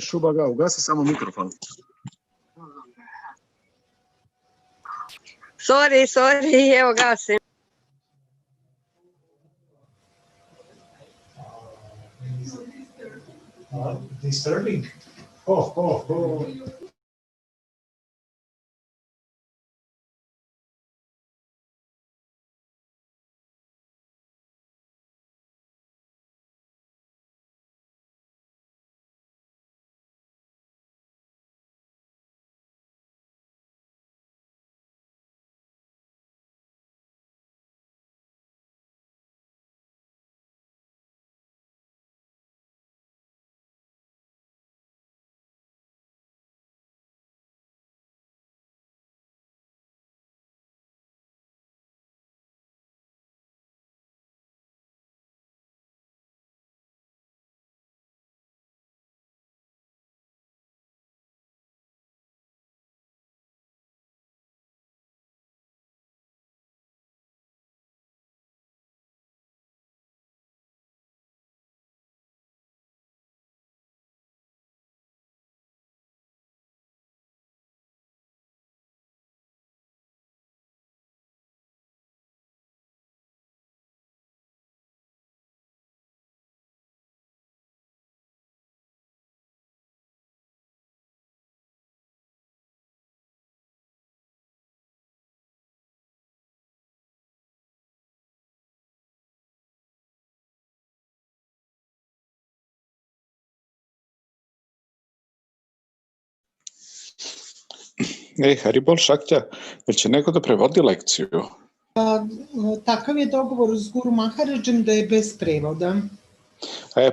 Šubaga, ugasi samo mikrofon. Sorry, evo gasim. Disturbing. Oh. Haribol Šaktja, jel će neko da prevodi lekciju? Takav je dogovor s Guru Maharadžem da je bez prevoda.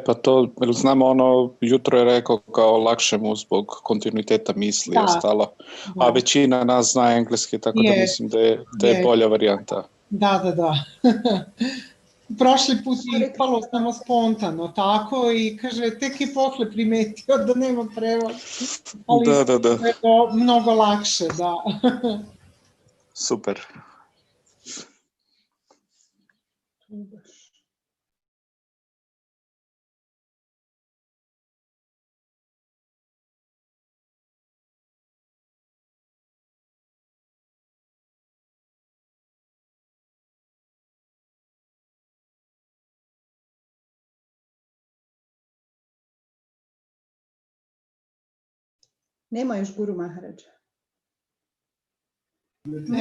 Pa to, znamo, jutro je rekao kao lakše mu zbog kontinuiteta misli i ostalo, a većina nas zna engleski, tako da mislim da je bolja varijanta. Da. Prošli put je ispalo samo spontano, tako, i kaže, tek je posle primetio da nema prevod. Ali da. je mnogo lakše, da. Super. Nema još Guru Maharadža.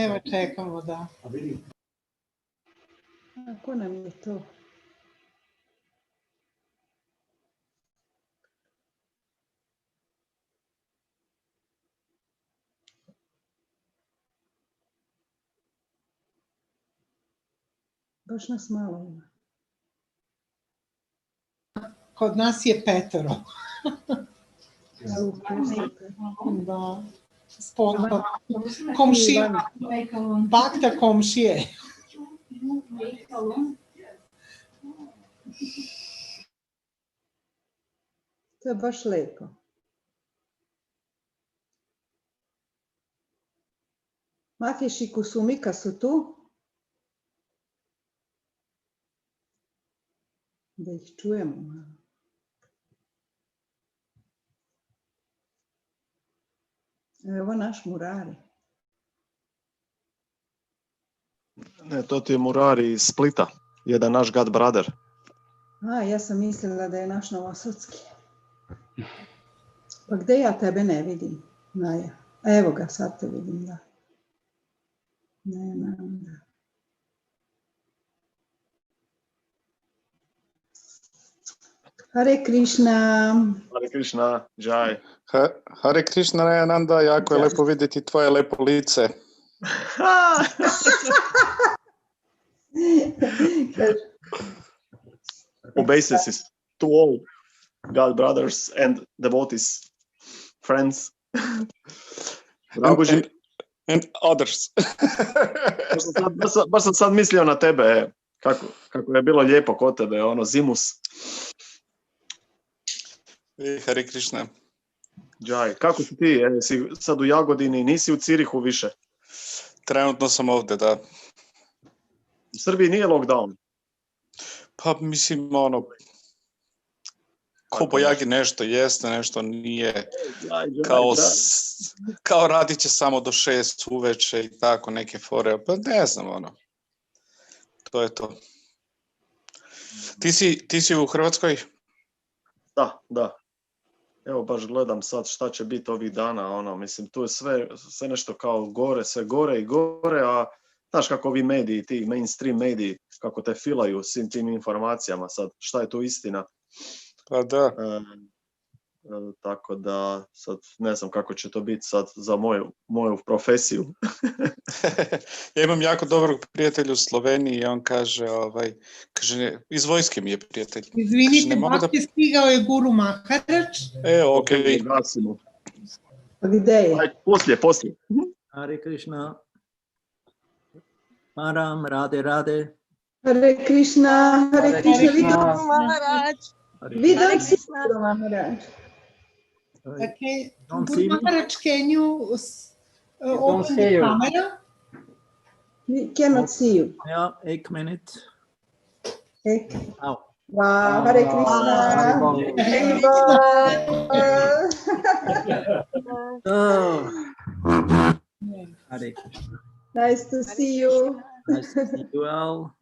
Evo, čekamo, da. Ako nam je to? Baš nas malo ima. Kod nas je 5. Da, spontano. Komšija, bakta komšije. To je baš lepo. Mafiš i Kusumika su tu. Da ih čujemo malo. Evo naš Murari. Ne, to ti je Murari iz Splita, jedan naš God brother. Ja sam mislila da je naš Novosudski. Pa gde ja tebe ne vidim, Maja? Evo ga, sad te vidim, da. Nema, da. Hare Krishna. Hare Krishna, Jai. Hare Krishna, Nanda, jako je lepo vidjeti tvoje lepo lice. Obeisances to all God brothers and devotees, friends. And others. Baš sam sad mislio na tebe, kako je bilo lijepo kod tebe, zimus. Hare Krishna. Džaj, kako si ti? Si sad u Jagodini, nisi u Cirihu više? Trenutno sam ovdje, da. U Srbiji nije lockdown? Pa mislim, ko po Jagi nešto jeste, nešto nije, kao radit će samo do 6 uveče i tako neke fore, pa ne znam, to je to. Ti si u Hrvatskoj? Da. Evo baš gledam sad šta će biti ovih dana, mislim tu je sve nešto kao gore, sve gore i gore, a znaš kako ovi mediji, ti mainstream mediji, kako te filaju svim tim informacijama sad, šta je tu istina. Pa da. Tako da sad ne znam kako će to biti sad za moju profesiju. Ja imam jako dobrog prijatelja u Sloveniji i on kaže, iz vojske mi je prijatelj. Izvinite, bak je stigao je Guru Maharač. Okej. Gde je? Poslije. Hare Krishna. Maram, Radhe. Hare Krishna, Guru Maharaj. Vidam si Guru Maharaj. Okay. Don't Guru see me? Maharaj, can you open see the you. camera? We cannot see you. Ja, 1 minute. Au. Wow, Hare Krishna. Oh. Hare Krishna. Nice to see you. Nice to see you all.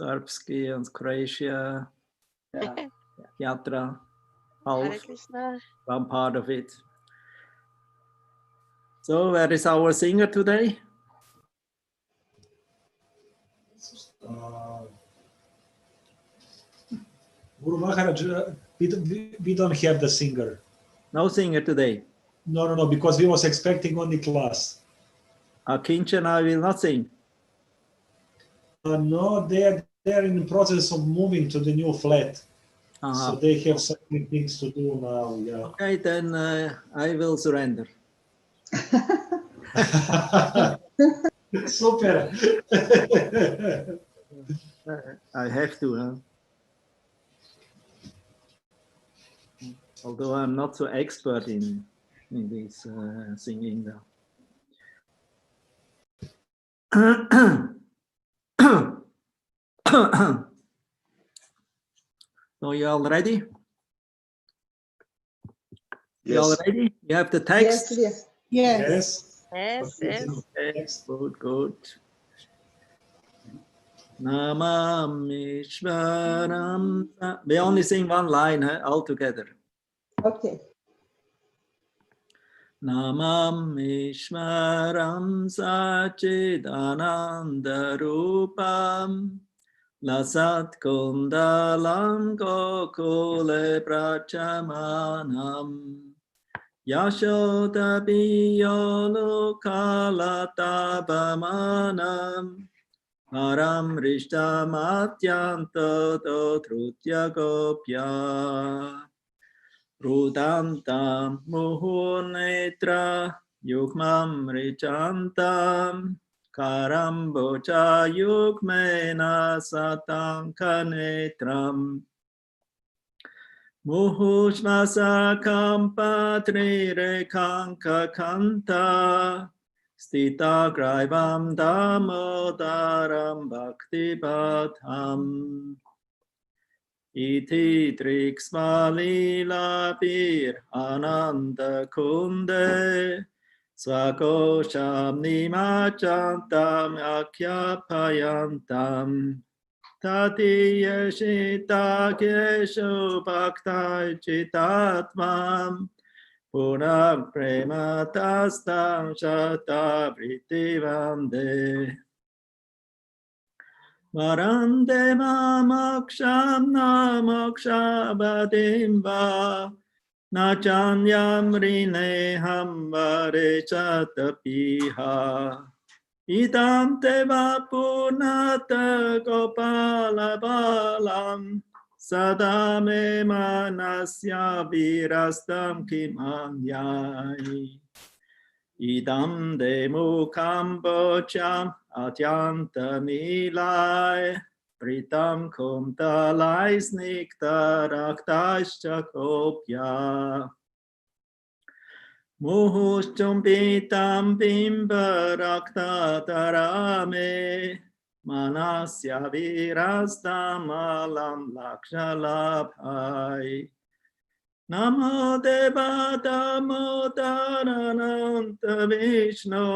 Srpski and Croatia. Yatra. Hare Half. Krishna. One part of it. So, where is our singer today? Guru Maharaj, we don't have the singer. No singer today. No, because we was expecting only class. Kinchana will not sing. No, they're in the process of moving to the new flat. So they have so many things to do now. Yeah. Okay, then I will surrender. Super. I have to, huh? Although I'm not so expert in this singing. So you all ready? You all ready? You have the text? Yes. Yes. Good. Namam Ishvaram. We only sing one line all together. Okay. Namam Ishvaram Sachidananda Rupam Lasat Kundalam Gokule Prachamanam Yashoda Biyolu Kalatabamanam Haram Rishta Matyanto Trutya Gopya Rudantam Muhunetra Yukmam Richantam Karambocha Yukmena Satankanetram Muhushvasa Kampatri Rekanka Kanta Stita Graivam Damodaram Bhakti Bhatam Iti Triksmalila Bir Ananda Kunde Svakosham Nimachantam Akhyapayantam Tati Yeshita Keshu Bhaktai Chitatmam Purang Prema Tastam Shata Vritivande Varande Mamoksham Namokshabadim Va Nachanyam Rineham Varechatapiha Idam Teva Punata Gopala Balam Sadame Manasya Virastam Kimanyai Idam Demukam Bocham Atyanta Nilai Pritam Kumtalai Snikta Raktaishcha Kopya Muhushchumpitam bimbarakta tarame manasya virastam alam lakshalabhai. Namo deva damodarananta Vishnu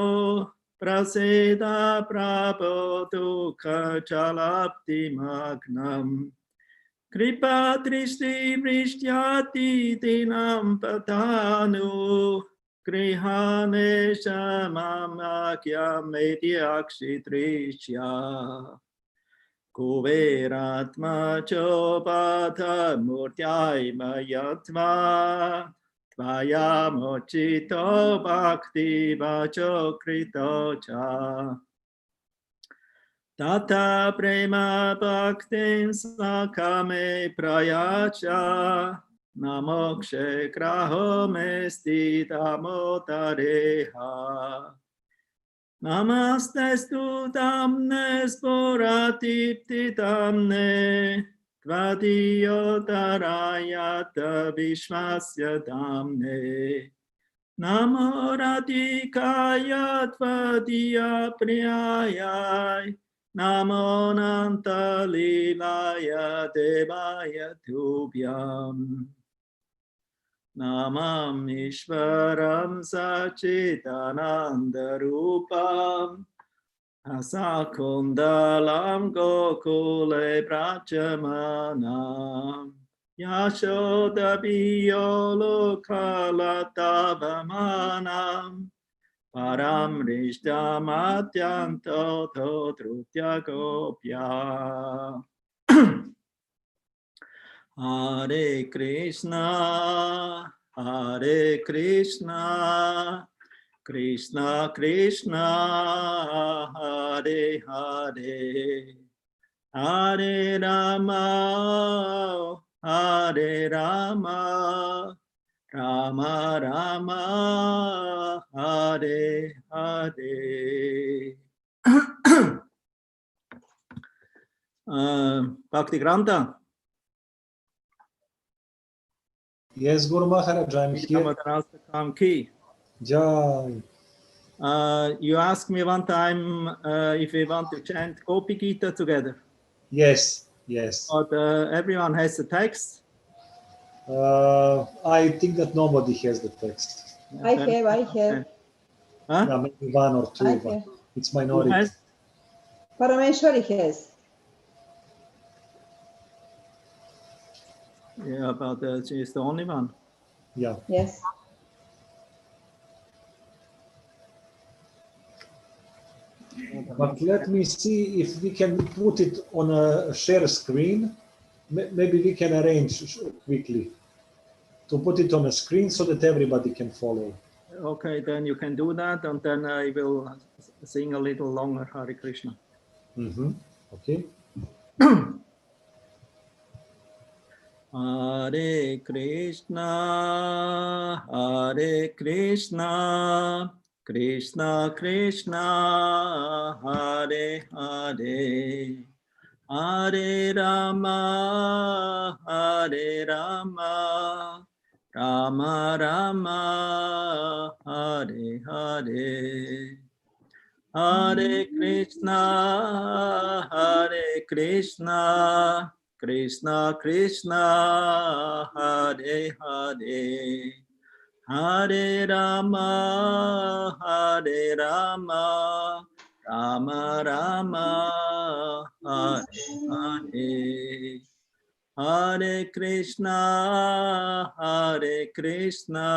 praseda prabodhu kachalapti magnam. Kripa tristi vrishtyati dinam patanu grihane shamamakyam medyakshi trishya. Kuveratma chopatha murtyai mayatma tvaya mochito bhakti vacho krito cha. Tata prema bhaktin sakame prayacha namokshe graho mesti damotareha. Namastestu tamne sporatipti tamne tvadiyotarayata vishvasya tamne. Namo radikaya tvadiya priyayai. Namo nanta lilaya devaya tubhyam. Namam Ishvaram Sachidananda Rupam Asakundalam Gokule Prachamanam Yashoda Biyolo Kalatavamanam Param Rishthamatyanto Totrutya Gopya. Hare Krishna, Hare Krishna, Krishna Krishna, Hare Hare, Hare Rama, Hare Rama, Rama Rama, Hare Hare. Bhakti Granta. Yes, Guru Maharaj, I'm here. Jai. You asked me one time if we want to chant Gopi Gita together. Yes, yes. But everyone has the text. I think that nobody has the text. I have. Huh? Yeah, maybe one or two, but it's minority. Who has? Parameshwari has. Yeah, but she's the only one. Yeah. Yes. But let me see if we can put it on a share screen. Maybe we can arrange quickly to put it on a screen so that everybody can follow. Okay, then you can do that, and then I will sing a little longer Hare Krishna. Okay. Hare Krishna, Hare Krishna, Krishna Krishna, Hare Hare, Hare Rama, Hare Rama, Rama Rama, Hare Hare. Hare Krishna, Hare Krishna, Krishna Krishna, Hare Hare, Hare Rama, Hare Rama, Rama Rama, Hare Hare. Hare Krishna, Hare Krishna,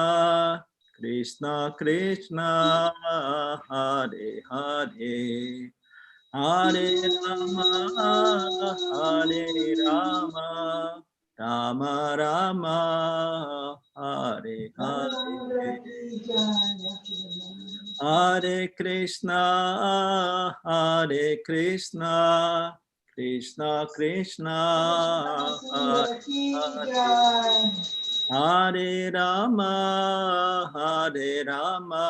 Krishna Krishna, Hare Hare, Hare Rama, Hare Rama, Rama Rama, Hare Hare. Hare Krishna, Hare Krishna, Krishna Krishna, Hare Hare, Hare Rama, Hare Rama,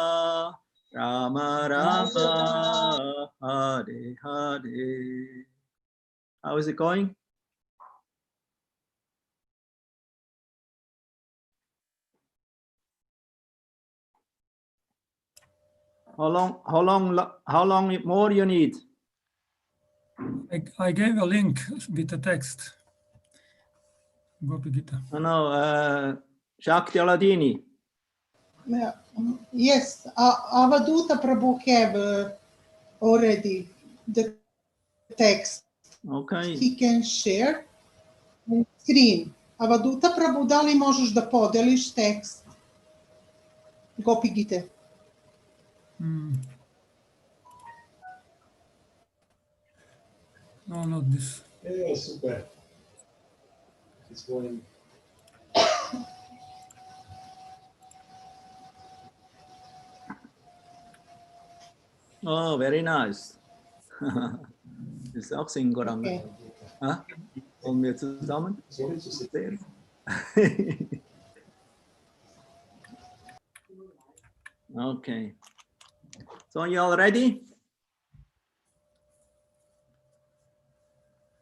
Rama Rama, Hare Hare. How is it going? How long more you need? I gave a link with the text. Gopi Gita. No, Shakti Aladini. Yes, Avaduta Prabhu have already the text. Okay. He can share screen. Avaduta Prabhu, da li možeš da podeliš tekst? Gopi Gita. No, not this. Yeah, super. It's going. Oh, very nice. Ist auch Singorang. Okay. Wollen wir zusammen? Okay. So you all ready?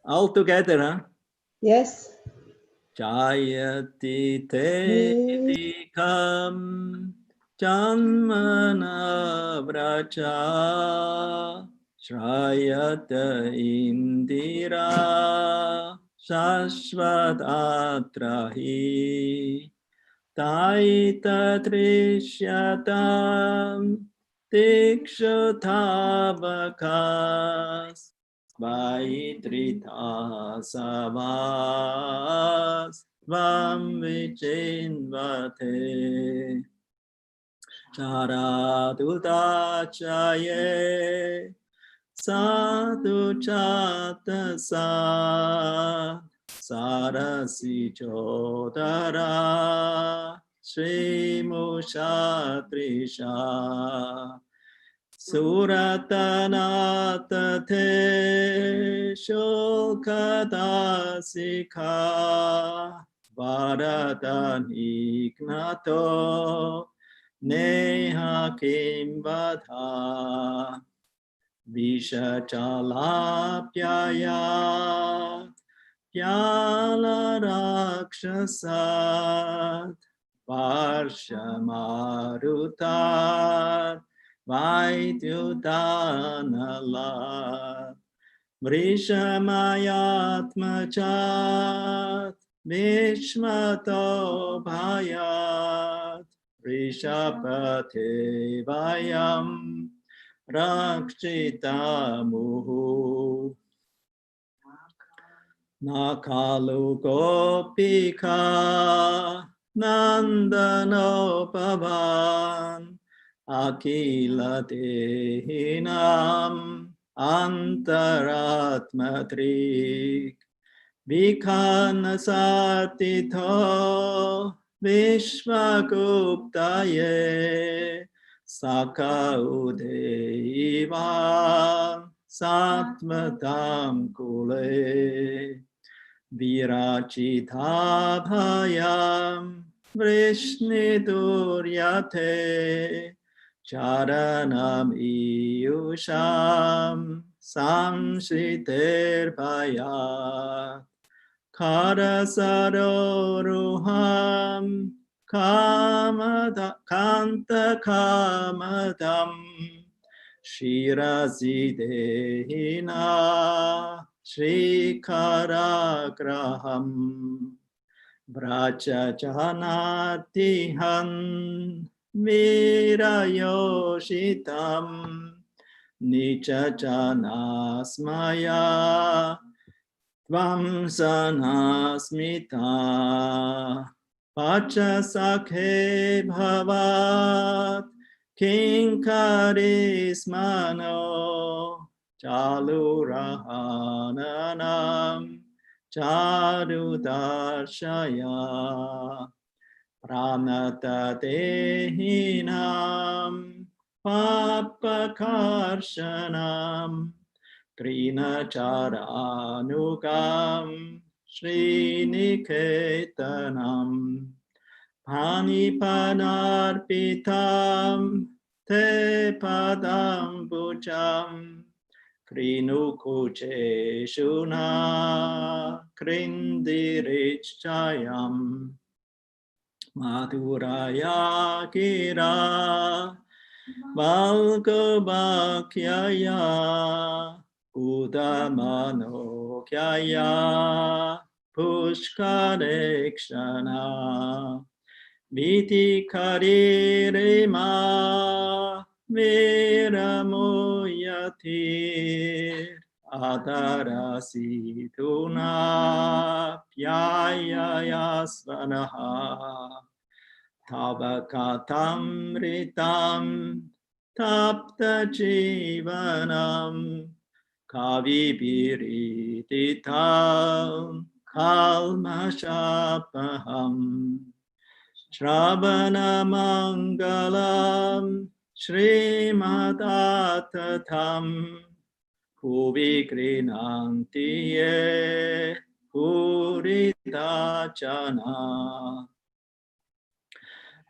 All together, huh? Yes. Jayati Tetikam Janmana Vracha Shrayata Indira Shashvat Atrahi Taita Trishyatam Tikshutavakas Vaitrita Savas Vam Vichinvate Charadudachaye Sadhu Chatasa Sarasi Chodara Sri Mushatrisha Suratanata te shulkadasika Varadanignato neha kimbadha Vishachalapyaya Pyala rakshasat Varshamarutat Vaidyudanalat Vrishamayatmachat Vishmato bhayat Vrishapate vayam Rakshitamuhu Nakalu Gopika Nandano Pavan Akila Dehinam Antaratmatrik Vikhanasatito Vishwaguptaye Saka Udeva Satmatam Kule Virachita bhayam Vrishniduryate Charanam iyusham Samshiter bhayat Karasaroruham Kanta kamadam Shirazidehina Shri Karagraham Bracha Janatihan Virayoshitam Nicha Janasmaya Tvamsanasmita Pacha Sakhe Bhavat Kinkarismano Chalurahananam Charudarshaya Pranata Dehinam Papakarshanam Trinacharanugam Sriniketanam Panipanarpitam Te Padambucham Krinukuche Shuna Krindirichayam Madhuraya Gira Valgobakyaya Udamano Kyaya Pushkarekshana Vitikarirema Viramoyatir Adarasituna Pyayayasvanaha Tavakatamritam Tapta Jivanam Kavibirititam Kalmashapaham Shravana Mangalam Srimadattatam Bhuvi Grinanti Ye Puritachana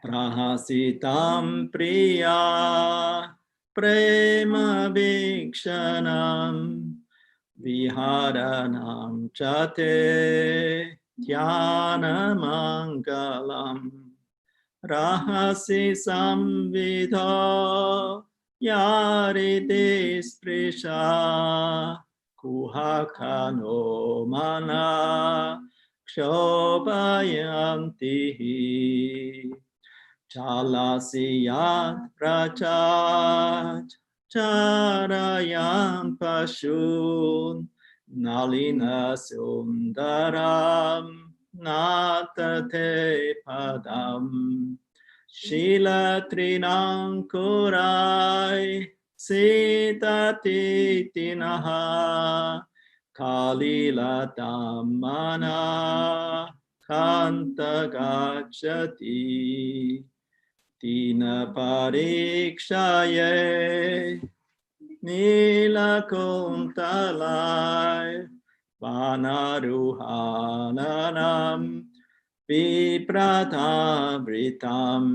Prahasitam Priya Prema Vikshanam Viharanam Chate Dhyana Mangalam Rahasi Samvidha Yarite Sprisha Kuhakano Mana Kshobayanti Chalasiyat Prachach Charayam Pashun Nalina Sundaram Natate Padam Shila Trinankurai Sitatitinaha Kalila Dhammana Kantagachati Tina Parikshaye Nilakuntalai Vanaruhananam Vipratamritam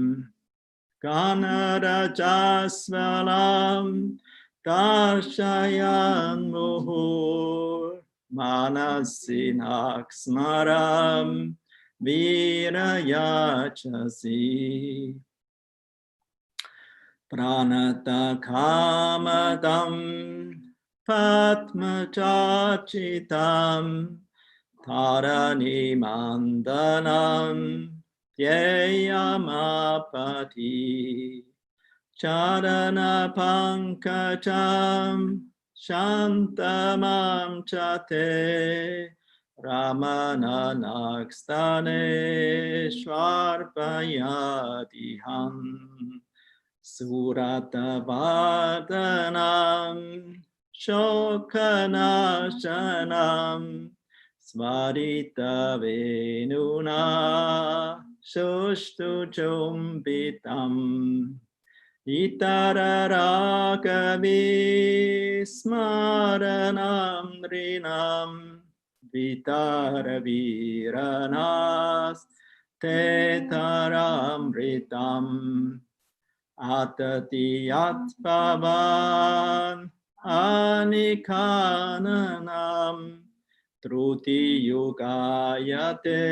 Ganarajasvalam Darshayan Muhur Manasinaksmaram Virayachasi Pranata Kamadam Padmachachitam Tarani Mandanam Yeyamapati Charana Pankajam Shantamam Chate Ramana Nakstane Shvarpayadiham Suratavadanam Shokanashanam Svarita Venuna Sushtu Chumbitam Itararagavi Smaranam Rinam Vitarabiranas Tetaramritam Atatiyat Pavan Anikananam Truti Yugayate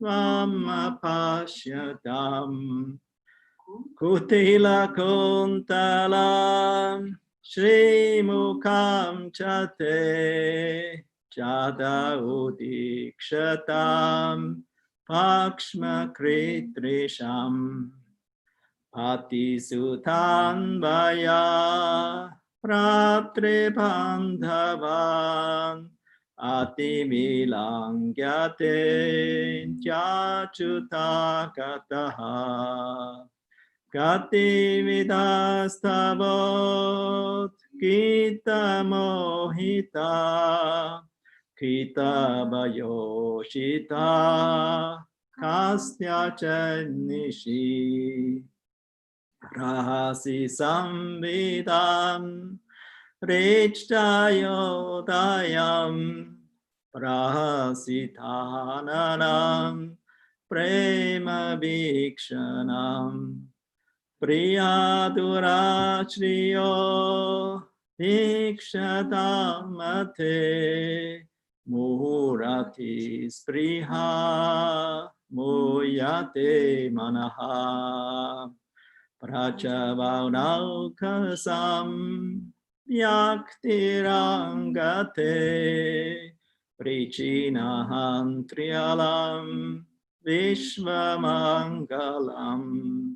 Vamapashyatam Kutila Kuntalam Shri Mukam Chate Jada Udikshatam Pakshma Kritrisham Pati Sutan Vaya Pratre Bandhavan Ati Milangyate Jachuta Kataha Gati Vidastavot Gita Mohita Gita Bayoshita Kastya Chanishi Rahasi Samvidam Rechayodayam Prahasitananam Prema Vikshanam Priyadurachriyo Vikshatamate Muhurati Spriha Muyate Manaha Prachavaunakasam yaktirangate Prichinaham trialam Vishvamangalam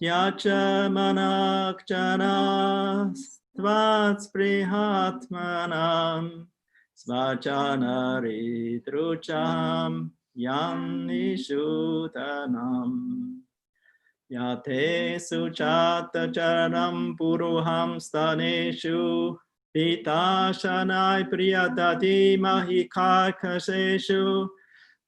Yachamanakchanas Tvatsprihatmanam Svachanaritrucham Yannishutanam Yate suchata charanam puruham staneshu Pitashanai priyatati mahikakasheshu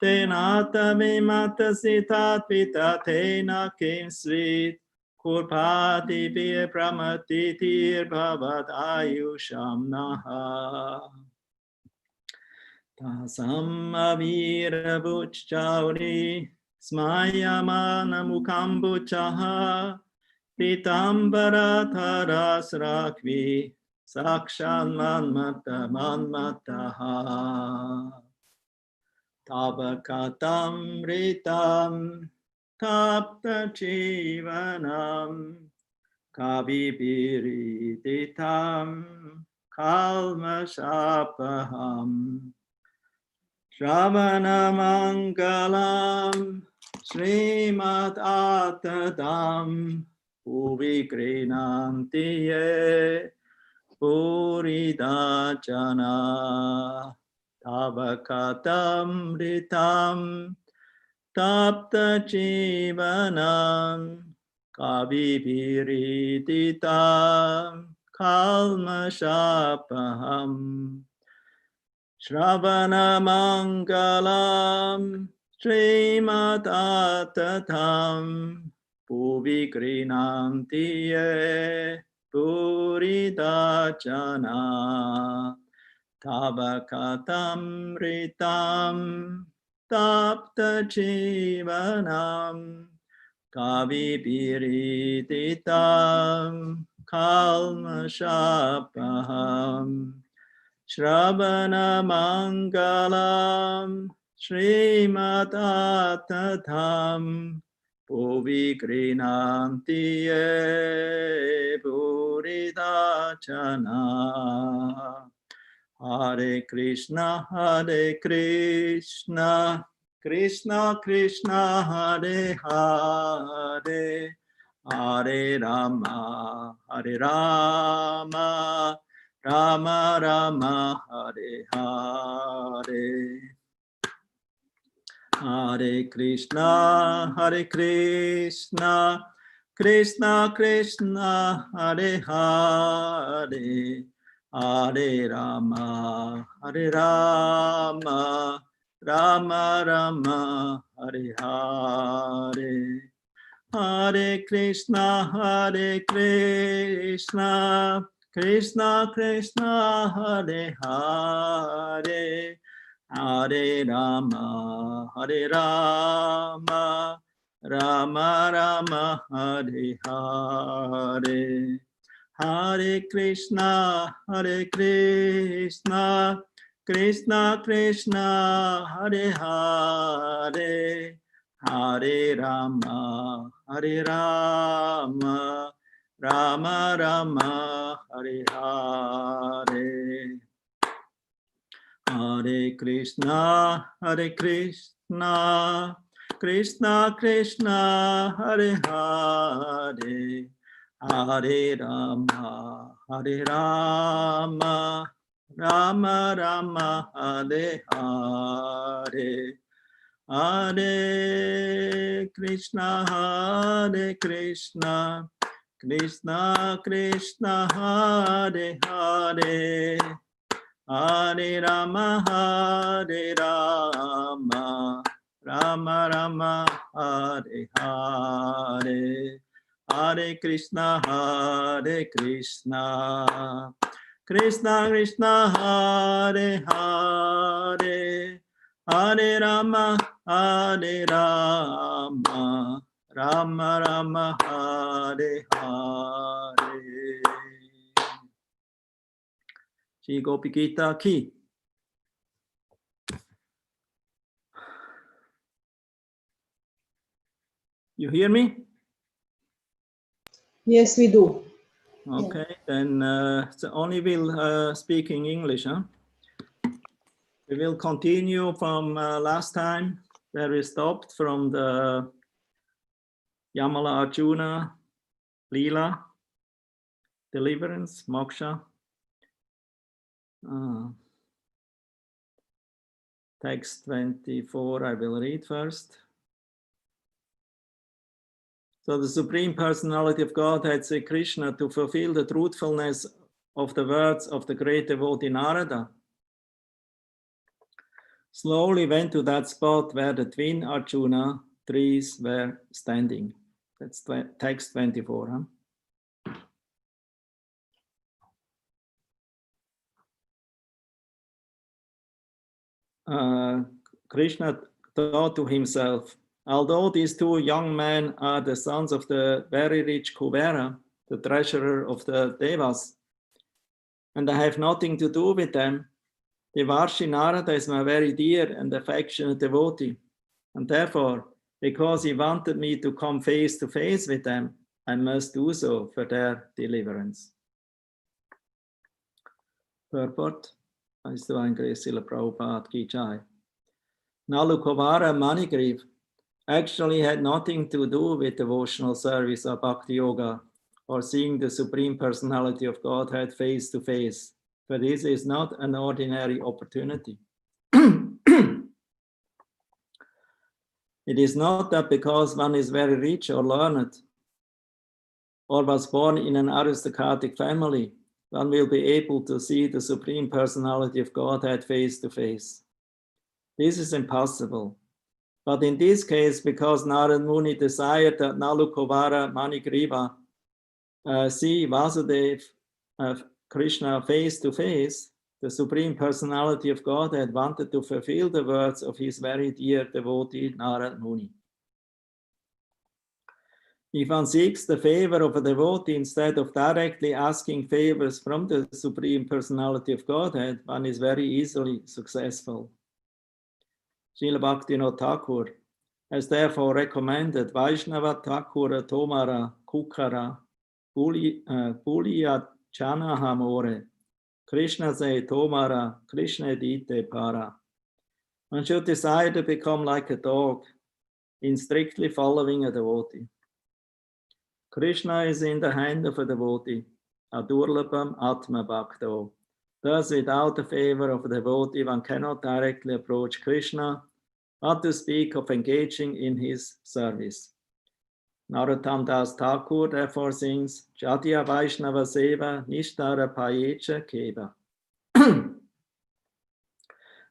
Tenata mimata sitat pitatena kim svit Kurpati vir pramatitir bhavat ayusham naha Tasam avira buchchauri Smayamana mukambuchaha Pitambara tarasrakvi Sakshan manmataha Tavakatam ritam tapta jivanam Kavipiriditam kalmasapaham Shravanamangalam Srimad Atadam Uvikrinantiye Puridachana Tavakatam ritam tapta jivanam Kavipiriditam kalmasapaham Shravanamangalam Srimad Atatam Puvikrinantiye Puridachana Tavakatam ritam tapta jivanam Kavipiriditam kalmasapaham Shravanamangalam Srimad Atatam Puvikrinantiye Puridachana Hare Krishna Krishna Krishna Hare Hare Hare Rama Rama Rama Hare Hare Hare Krishna Krishna Krishna Hare Hare Hare Rama Rama Rama Hare Hare Hare Krishna Krishna Krishna Hare Hare Hare Rama Rama Rama Hare Hare Hare Krishna Krishna Krishna Hare Hare Hare Rama Rama Rama Hare Hare Hare Krishna Krishna Krishna Hare Hare Hare Rama Rama Rama Hare Hare Hare Krishna Krishna Krishna Hare Hare Hare Rama Rama Rama Hare Hare Hare Krishna Krishna Krishna Hare Hare Hare Rama Rama Rama Hare Hare Shri Gopikita ki. You hear me? Yes, we do. Okay, then so only will speak in English, huh? We will continue from last time where we stopped from the Yamala Arjuna Leela, deliverance, moksha. Text 24, I will read first. So the Supreme Personality of Godhead, Sri Krishna, to fulfill the truthfulness of the words of the great devotee Narada, slowly went to that spot where the twin Arjuna trees were standing. That's text 24. Krishna thought to himself, although these two young men are the sons of the very rich Kuvera, the treasurer of the Devas, and I have nothing to do with them, Devarshi Narada is my very dear and affectionate devotee, and therefore, because he wanted me to come face to face with them, I must do so for their deliverance. Purport. Prabhupada Ki Jai. Nalukavara Manigriv actually had nothing to do with devotional service or bhakti yoga or seeing the Supreme Personality of Godhead face to face, for this is not an ordinary opportunity. It is not that because one is very rich or learned or was born in an aristocratic family, one will be able to see the Supreme Personality of Godhead face to face. This is impossible. But in this case, because Narad Muni desired that Nalukavara Manigriva see Vasudeva Krishna face to face, the Supreme Personality of Godhead wanted to fulfill the words of his very dear devotee Narad Muni. If one seeks the favor of a devotee instead of directly asking favors from the Supreme Personality of Godhead, one is very easily successful. Srila Bhaktivinoda Thakur has therefore recommended Vaishnava Thakura Tomara Kukara Puliya Chanaha More Krishna Se Tomara Krishna Dite Para. One should desire to become like a dog in strictly following a devotee. Krishna is in the hand of a devotee, Adurlabham Atma Bhakto. Thus, without the favor of a devotee, one cannot directly approach Krishna, but to speak of engaging in his service. Narottam Das Thakur therefore sings, Jatya Vaishnava Seva Nishtara Payecha Keva.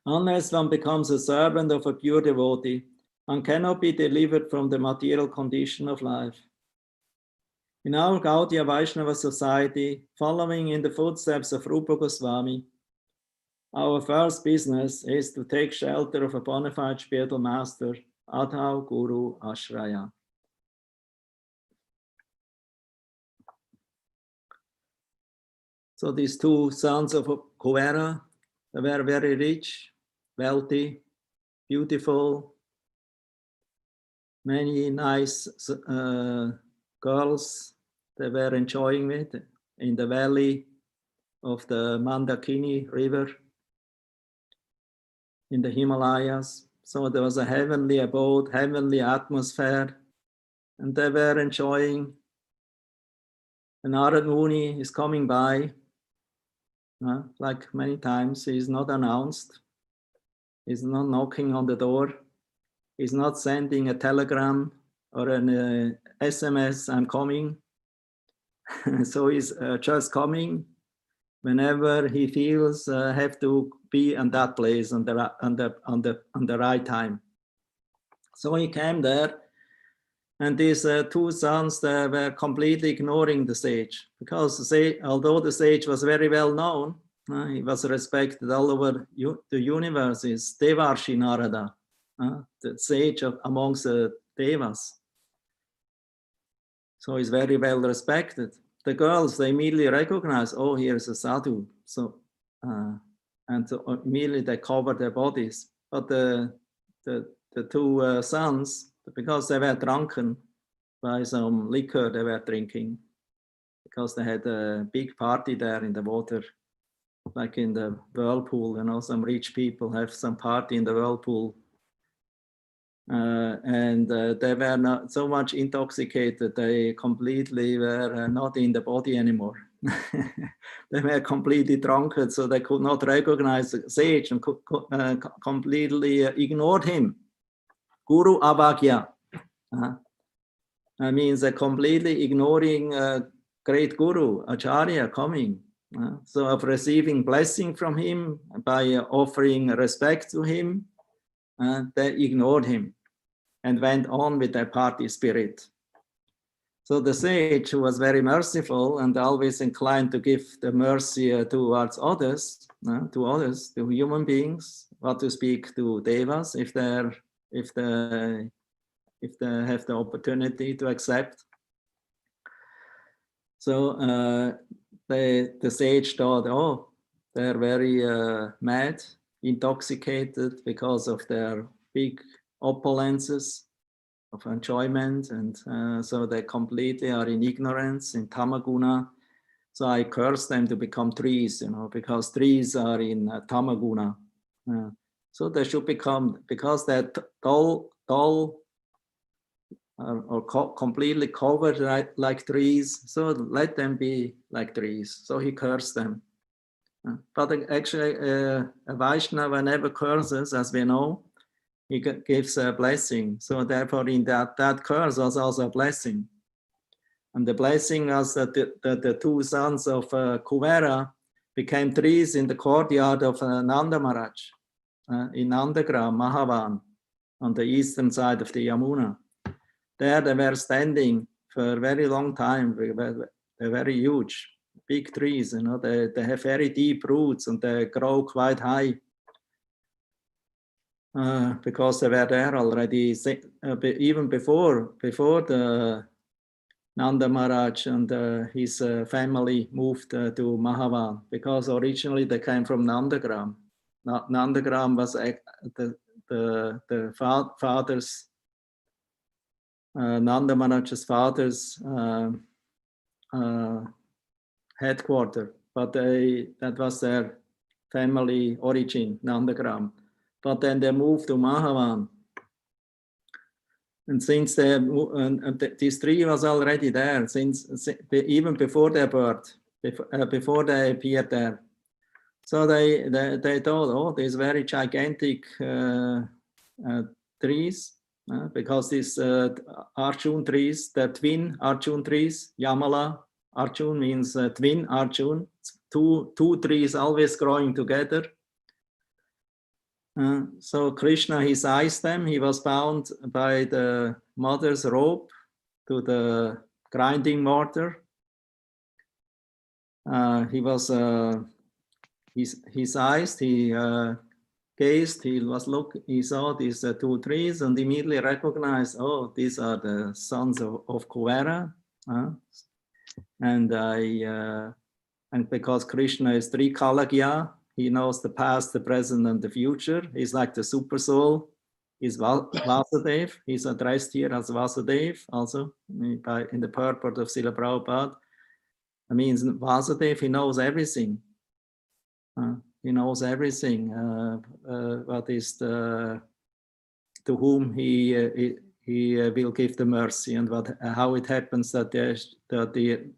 Unless one becomes a servant of a pure devotee, one cannot be delivered from the material condition of life. In our Gaudiya Vaishnava society, following in the footsteps of Rupa Goswami, our first business is to take shelter of a bona fide spiritual master, Adhav Guru Ashraya. So these two sons of Kuvera, they were very rich, wealthy, beautiful, many nice girls they were enjoying it in the valley of the Mandakini river in the Himalayas. So there was a heavenly abode, heavenly atmosphere, and they were enjoying. And Narad Muni is coming by, like many times. He is not announced. He's not knocking on the door. He's not sending a telegram or an SMS, I'm coming. So he's just coming whenever he feels have to be in that place on the right time. So he came there, and these two sons they were completely ignoring the sage, because although the sage was very well known, he was respected all over the universe, is Devarshi Narada, the sage amongst the Devas. So he's very well respected. The girls, they immediately recognize, oh, here's a sadhu. So, and so immediately they cover their bodies. But the two sons, because they were drunken by some liquor they were drinking, because they had a big party there in the water, like in the whirlpool. You know, some rich people have some party in the whirlpool. And they were not so much intoxicated, they completely were not in the body anymore. They were completely drunken, so they could not recognize the sage and completely ignored him. Guru Abhagya. That means they're completely ignoring great Guru, Acharya coming. So of receiving blessing from him by offering respect to him, they ignored him and went on with their party spirit. So the sage, who was very merciful and always inclined to give the mercy towards others, to human beings, what to speak to devas if they have the opportunity to accept. So the sage thought, oh, they're very mad, intoxicated because of their big opulences of enjoyment, and so they completely are in ignorance, in tamaguna. So I curse them to become trees, you know, because trees are in tamaguna. So they should become, because they're dull or completely covered like trees, so let them be like trees. So he cursed them. But actually, a Vaishnava never curses, as we know. He gives a blessing. So therefore, in that curse was also a blessing. And the blessing was that the two sons of Kuvera became trees in the courtyard of Nanda Maharaj in Nandagram, Mahavan, on the eastern side of the Yamuna. There they were standing for a very long time. They're very huge, big trees, you know, they have very deep roots and they grow quite high. Because they were there already, even before the Nanda Maharaj and his family moved to Mahavan, because originally they came from Nandagram. Nandagram was the father's, Nanda Maharaj's father's headquarters, but that was their family origin, Nandagram. But then they moved to Mahavan. And since this tree was already there, even before their birth, before they appeared there. So they thought, oh, these very gigantic trees, because these Arjun trees, the twin Arjun trees, Yamala, Arjun means twin Arjun, two trees always growing together. So Krishna, he seized them. He was bound by the mother's rope to the grinding mortar. He was he seized. He gazed. He saw these two trees and immediately recognized, oh, these are the sons of Kuvera. And because Krishna is Trikalagya, he knows the past, the present, and the future. He's like the super soul. He's Vasudev. He's addressed here as Vasudev, also in the purport of Srila Prabhupada. That means Vasudev, he knows everything. He knows everything. What is to whom he will give the mercy, and how it happens that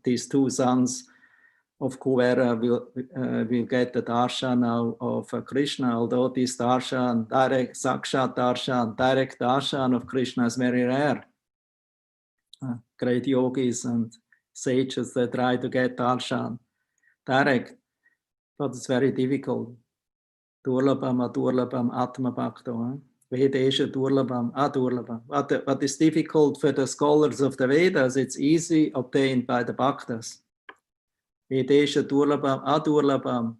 these two sons of Kuvera will get the darshan now of Krishna, although this darshan, direct sakshat darshan, direct darshan of Krishna is very rare. Great yogis and sages, they try to get darshan direct, but it's very difficult. Durlabham, adurlabham, atma bhakto. Vedesha durlabham, adurlabham. What is difficult for the scholars of the Vedas, it's easy obtained by the bhaktas. Vedesha durlabham, adurlabham,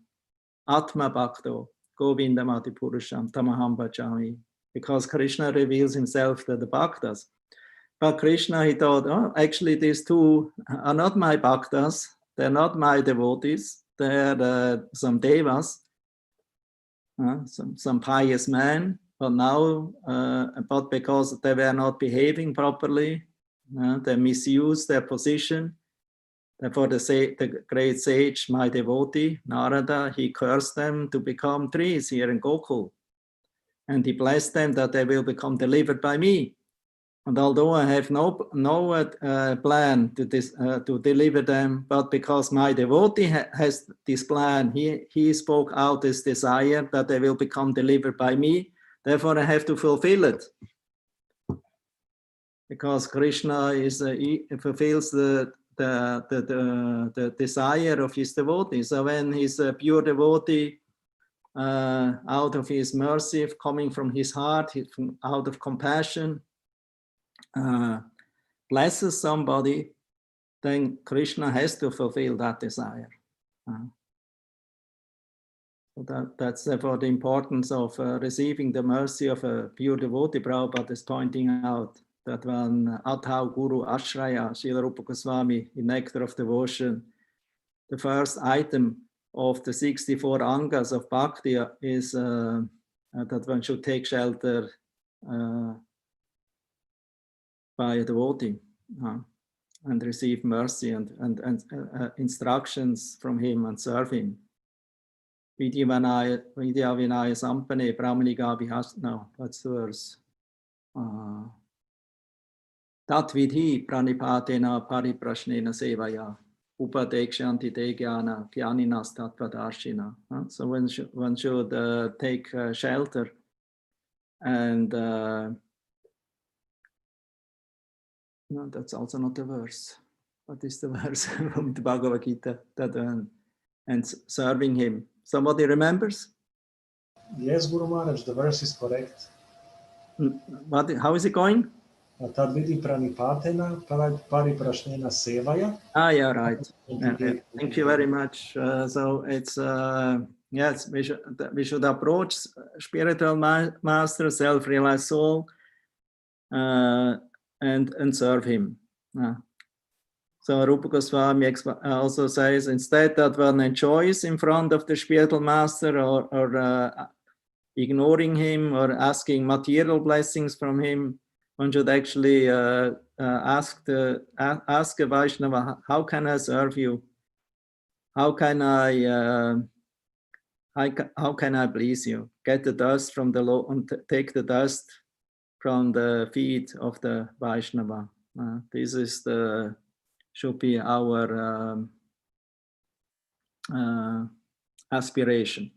atma bhakto, govindamati purusham, tamaham bhajami. Because Krishna reveals himself to the bhaktas. But Krishna, he thought, oh, actually these two are not my bhaktas, they're not my devotees, they're some devas, some pious men, but now, but because they were not behaving properly, they misused their position, for the great sage, my devotee, Narada, he cursed them to become trees here in Gokul. And he blessed them that they will become delivered by me. And although I have no plan to deliver them, but because my devotee has this plan, he spoke out this desire that they will become delivered by me. Therefore, I have to fulfill it. Because Krishna fulfills the desire of his devotee. So when his pure devotee, out of his mercy, coming from his heart, out of compassion, blesses somebody, then Krishna has to fulfill that desire. So that's therefore the importance of receiving the mercy of a pure devotee. Prabhupada is pointing out that when Athau Guru Ashraya, Srila Rupa Goswami, in Nectar of Devotion, the first item of the 64 angas of Bhakti is that one should take shelter by a devotee and receive mercy and instructions from him and serve him. Vidya Vinaya Sampane Brahmaniga Vihas. No, that's the verse. Tat vidhi pranipatena pariprashnena sevaya upadekshanti te jnana jnaninas tatvadarshina. So one should take shelter and no, that's also not the verse. What is the verse from the Bhagavad Gita? And serving him. Somebody remembers? Yes, Guru Maharaj, the verse is correct. How is it going? Tad vidi pranipatena pariprashnena sevaya. Yeah, right. Thank you very much. So it's yes, we should approach spiritual master, self-realized soul, and serve him. So Rupa Goswami also says, instead that one enjoys in front of the spiritual master or ignoring him or asking material blessings from him, one should actually ask a Vaishnava, how can I serve you? How can I please you? Get the dust from the Lord, take the dust from the feet of the Vaishnava. This is should be our aspiration.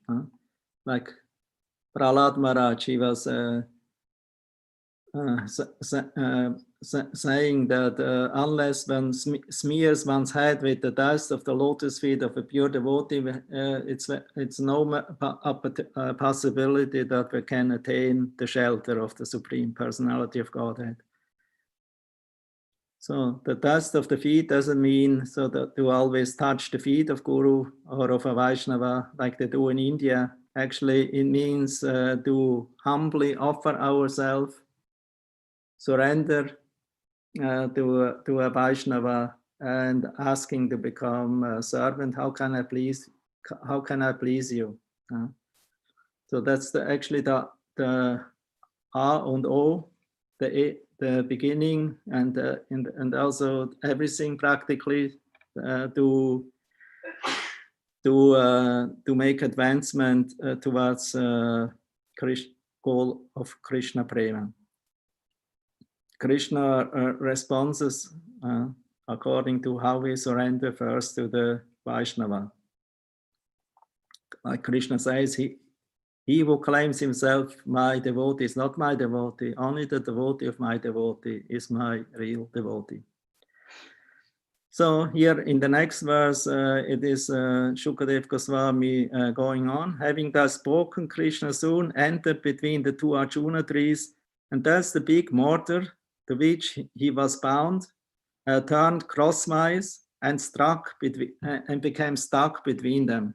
Like Prahlad Maharaj, he was saying that unless one smears one's head with the dust of the lotus feet of a pure devotee, it's no possibility that we can attain the shelter of the Supreme Personality of Godhead. So the dust of the feet doesn't mean so that you always touch the feet of Guru or of a Vaishnava like they do in India. Actually, it means to humbly offer ourselves, surrender to a Vaishnava and asking to become a servant. How can I please you? So that's actually the A and O, the beginning and also everything practically to make advancement towards goal of Krishna Prema. Krishna responses according to how we surrender first to the Vaishnava. Like Krishna says, he who claims himself my devotee is not my devotee. Only the devotee of my devotee is my real devotee. So here in the next verse, it is Shukadev Goswami going on. Having thus spoken, Krishna soon entered between the two Arjuna trees, and thus the big mortar to which he was bound turned crosswise and became stuck between them.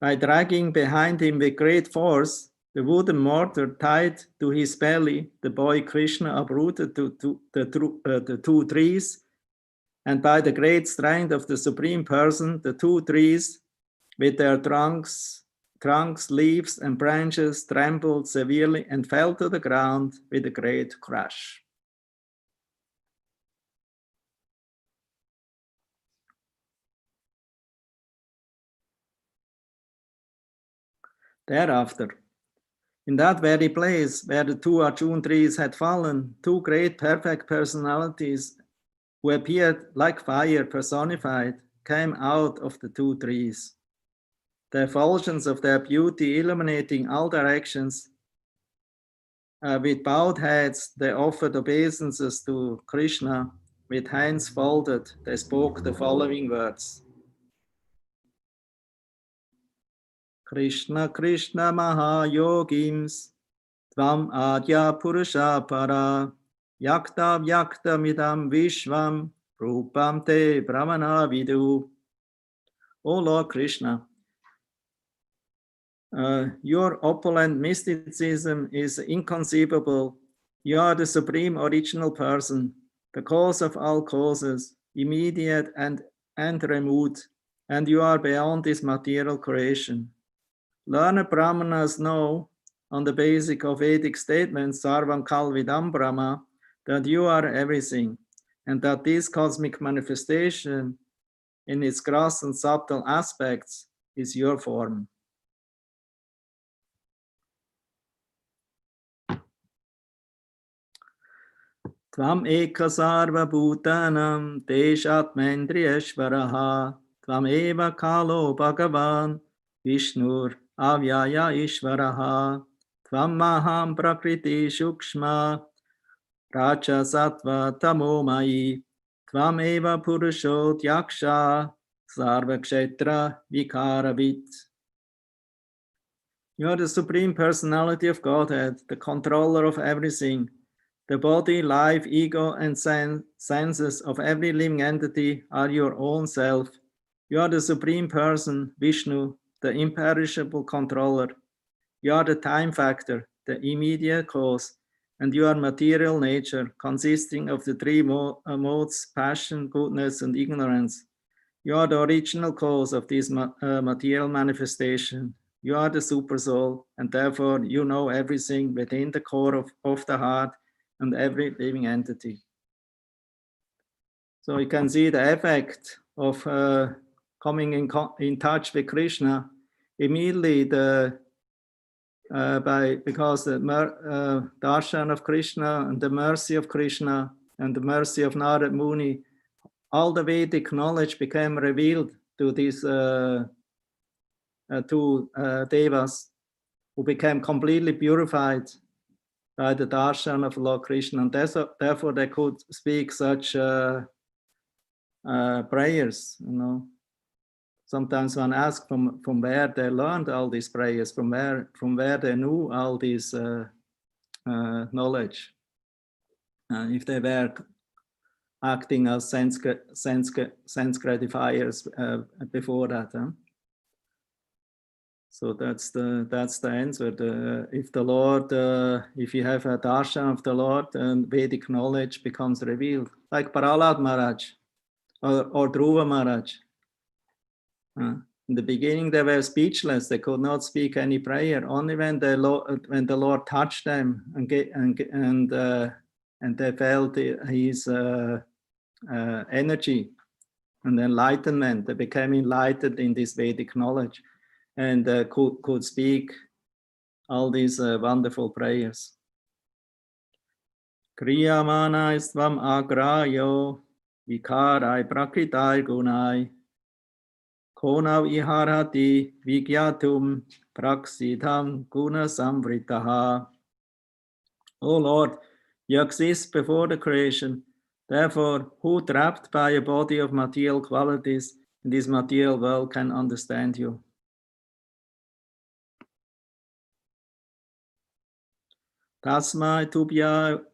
By dragging behind him with great force, the wooden mortar tied to his belly, the boy Krishna uprooted the two trees, and by the great strength of the Supreme Person, the two trees, with their trunks, leaves, and branches, trembled severely and fell to the ground with a great crash. thereafter. In that very place where the two Arjun trees had fallen, two great perfect personalities who appeared like fire personified came out of the two trees. The effulgence of their beauty illuminating all directions, with bowed heads, they offered obeisances to Krishna. With hands folded, they spoke the following words. Krishna, Krishna, Mahayogims, Tvam Adya Purusha Para, Yakta Vyakta Midam Vishvam, Rupam Te Brahmana Vidu. O Lord Krishna, your opulent mysticism is inconceivable. You are the supreme original person, the cause of all causes, immediate and remote, and you are beyond this material creation. Learned Brahmanas know, on the basis of Vedic statements, Sarvam Kalvidam Brahma, that you are everything, and that this cosmic manifestation, in its gross and subtle aspects, is your form. Tvam eka sarva bhutanam teshatmendriyeshvaraha tvam eva kalo bhagavan Vishnur avyaya ishvaraha tvam maham prakriti shukshma raja sattva tamomai tvam eva purusho yaksha sarva kshetra vikaravit. You are the Supreme Personality of Godhead, the controller of everything. The body, life, ego, and senses of every living entity are your own self. You are the Supreme Person, Vishnu, the imperishable controller. You are the time factor, the immediate cause, and you are material nature, consisting of the three modes, passion, goodness, and ignorance. You are the original cause of this material manifestation. You are the super soul, and therefore you know everything within the core of the heart and every living entity. So you can see the effect of coming in touch with Krishna immediately. Because the darshan of Krishna and the mercy of Krishna and the mercy of Narad Muni, all the Vedic knowledge became revealed to these two devas, who became completely purified by the darshan of Lord Krishna, and therefore they could speak such prayers. You know, sometimes one asks from where they learned all these prayers, from where they knew all this knowledge, if they were acting as sense gratifiers before that. Huh? So that's the answer. If you have a darshan of the Lord, then Vedic knowledge becomes revealed, like Prahlad Maharaj or Dhruva Maharaj. In the beginning, they were speechless; they could not speak any prayer. Only when the Lord touched them and they felt His energy and enlightenment, they became enlightened in this Vedic knowledge, and could speak all these wonderful prayers. Kriyamana istvam agrayo vikarai prakritai gunai konav iharati vigyatum praksitam guna samvritaha. O Lord, you exist before the creation. Therefore, who trapped by a body of material qualities in this material world can understand you? Tasmai tubhyam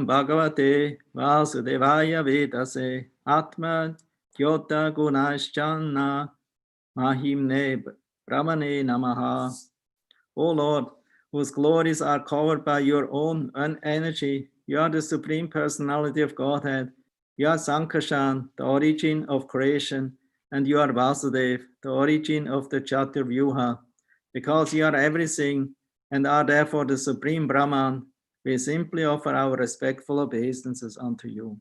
bhagavate vasudevaya vedase atma kyota gunaschanna mahimne brahmane namaha. O Lord, whose glories are covered by your own energy, you are the Supreme Personality of Godhead. You are Sankarshan, the origin of creation, and you are Vasudev, the origin of the Chaturvyuha. Because you are everything and are therefore the Supreme Brahman, we simply offer our respectful obeisances unto you.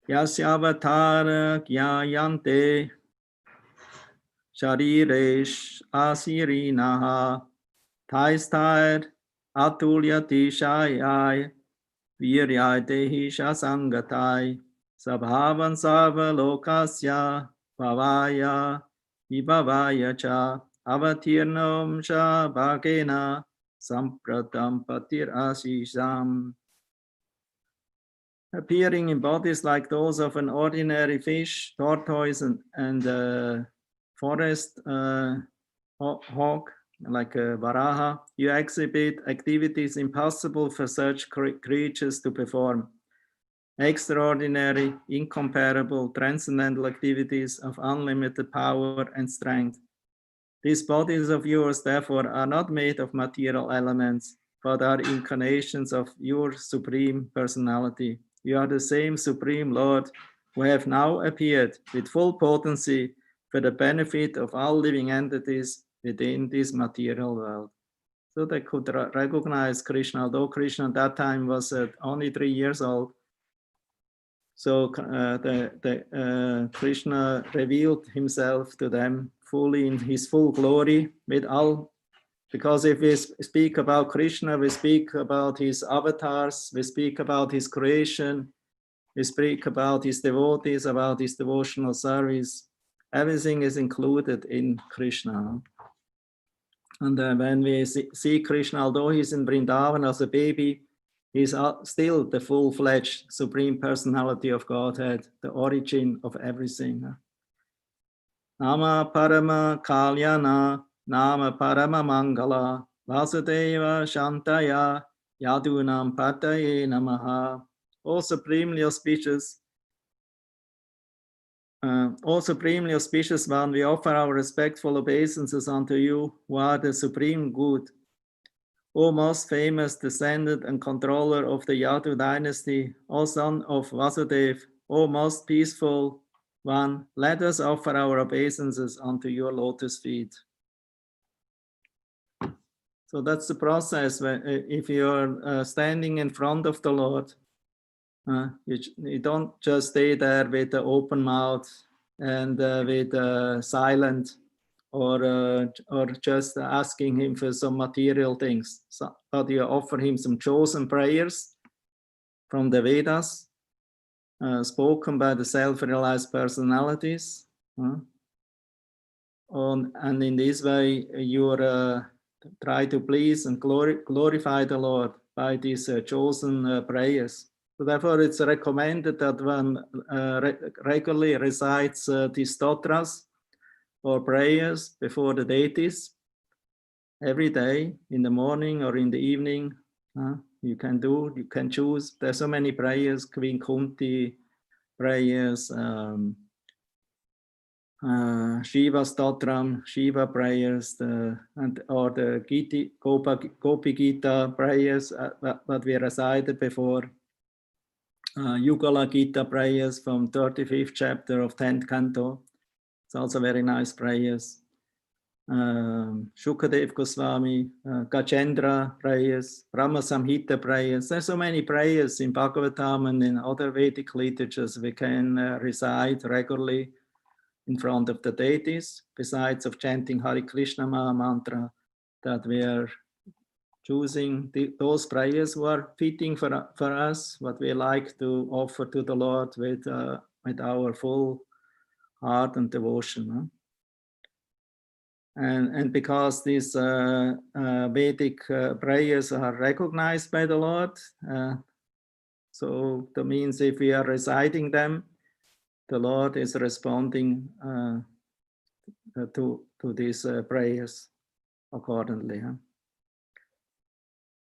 Yasyavatara gyayante shariresh asirinaha taistair atulyati shayai viryai dehi shasangatai sabhavan savalokasya bhavaya vibhavaya cha avatirnam sha bhagena sampratam patir asisham. Appearing in bodies like those of an ordinary fish, tortoise, and forest hawk, like a varaha, you exhibit activities impossible for such creatures to perform. Extraordinary, incomparable, transcendental activities of unlimited power and strength. These bodies of yours, therefore, are not made of material elements, but are incarnations of your supreme personality. You are the same Supreme Lord who have now appeared with full potency for the benefit of all living entities within this material world. So they could recognize Krishna, although Krishna at that time was only 3 years old. So Krishna revealed himself to them fully in his full glory with all, because if we speak about Krishna, we speak about his avatars, we speak about his creation, we speak about his devotees, about his devotional service. Everything is included in Krishna. And when we see Krishna, although he's in Vrindavan as a baby, he's still the full-fledged Supreme Personality of Godhead, the origin of everything. Nama Parama Kalyana, Nama Parama Mangala, Vasudeva Shantaya, Yadunam Pataye Namaha. O supremely auspicious one, we offer our respectful obeisances unto you, who are the supreme good. O most famous descendant and controller of the Yadu dynasty, O son of Vasudev, O most peaceful one, let us offer our obeisances unto your lotus feet. So that's the process. If you're standing in front of the Lord, you don't just stay there with the open mouth and with silent or just asking him for some material things, but you offer him some chosen prayers from the Vedas, spoken by the self-realized personalities. And in this way, you try to please and glorify the Lord by these chosen prayers. So therefore, it's recommended that one regularly recites these stotras or prayers before the deities every day, in the morning or in the evening. You can choose. There's so many prayers, Queen Kunti prayers, Shiva Stotram, Shiva prayers, or the Gopi Gita prayers that we recited before, Yugala Gita prayers from 35th chapter of 10th canto. It's also very nice prayers. Shukadev Goswami, Gajendra prayers, Brahma Samhita prayers. There's so many prayers in Bhagavatam and in other Vedic literatures we can recite regularly in front of the deities, besides of chanting Hare Krishna Maha Mantra, that we are choosing those prayers who are fitting for us, what we like to offer to the Lord with our full heart and devotion. And because these Vedic prayers are recognized by the Lord, so that means if we are reciting them, the Lord is responding to these prayers accordingly.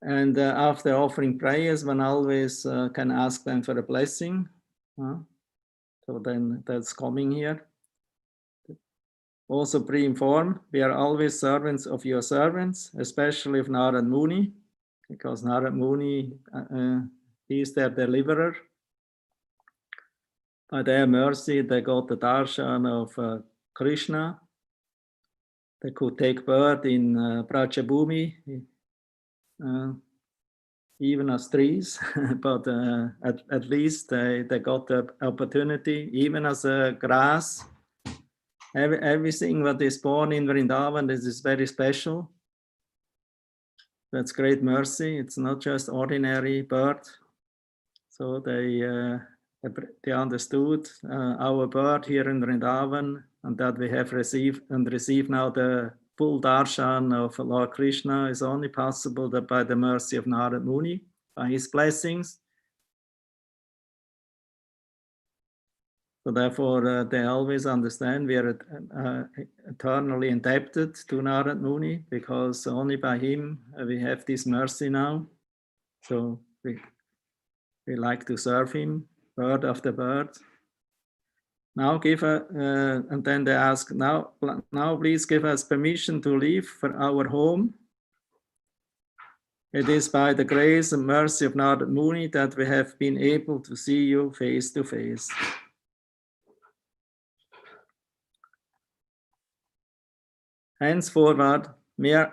And after offering prayers, one always can ask them for a blessing. So then that's coming here. Also pre-inform, we are always servants of your servants, especially of Narad Muni, because Narad Muni is their deliverer. By their mercy, they got the darshan of Krishna. They could take birth in Prajabhumi, even as trees, but at least they got the opportunity, even as a grass. Everything that is born in Vrindavan is very special. That's great mercy. It's not just ordinary birth. So they understood our birth here in Vrindavan, and that we have received now the full darshan of Lord Krishna is only possible that by the mercy of Narad Muni, by his blessings. So therefore, they always understand we are eternally indebted to Narad Muni, because only by him we have this mercy now. So we like to serve him, bird after bird. Now and then they ask, now please give us permission to leave for our home. It is by the grace and mercy of Narad Muni that we have been able to see you face to face. Henceforward, may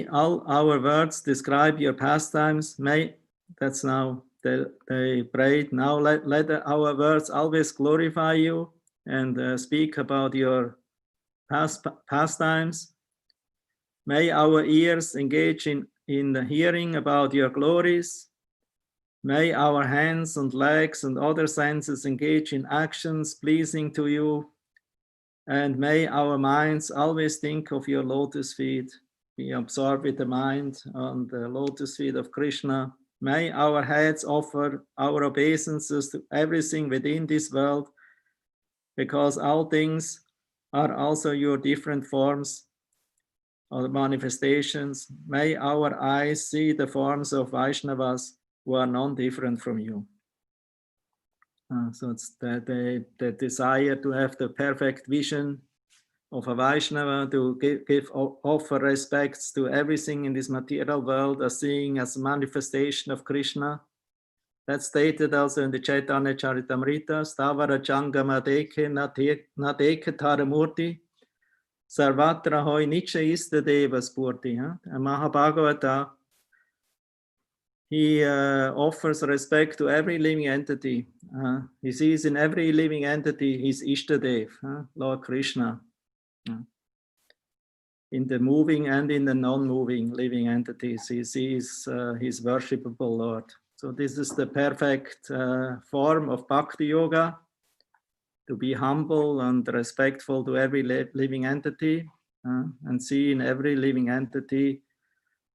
all our words describe your pastimes. That's now they prayed. Now let our words always glorify you and speak about your pastimes. May our ears engage in the hearing about your glories. May our hands and legs and other senses engage in actions pleasing to you. And may our minds always think of your lotus feet. Be absorbed with the mind on the lotus feet of Krishna. May our heads offer our obeisances to everything within this world, because all things are also your different forms or manifestations. May our eyes see the forms of Vaishnavas who are non-different from you. So it's the desire to have the perfect vision of a Vaishnava, to offer respects to everything in this material world as seeing as a manifestation of Krishna. That's stated also in the Chaitanya Charitamrita, Stavara Jangama Deke Nadeke Taramurti, Sarvatra Hoi Nicha Ista Deva Spurti. Mahabhagavata, he offers respect to every living entity. He sees in every living entity his Ishtadev, Lord Krishna. In the moving and in the non-moving living entities, he sees his worshipable Lord. So this is the perfect form of Bhakti Yoga, to be humble and respectful to every living entity, and see in every living entity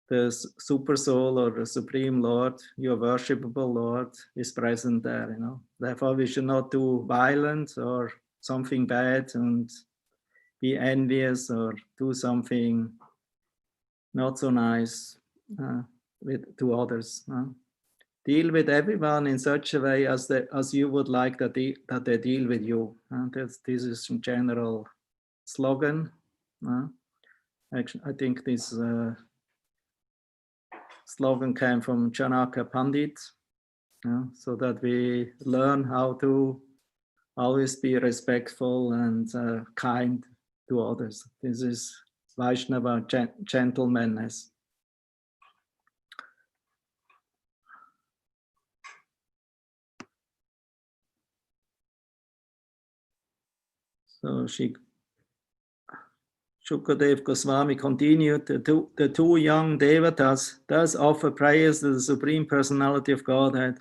the super soul or the supreme Lord, your worshipable Lord, is present there. Therefore, we should not do violence or something bad and be envious or do something not so nice to others. Deal with everyone in such a way as you would like that they deal with you. This is a general slogan. Actually, I think this slogan came from Janaka Pandit, so that we learn how to always be respectful and kind to others. This is Vaishnava gentlemanness. So Shukadev Goswami continued, the two young devatas thus offer prayers to the Supreme Personality of Godhead.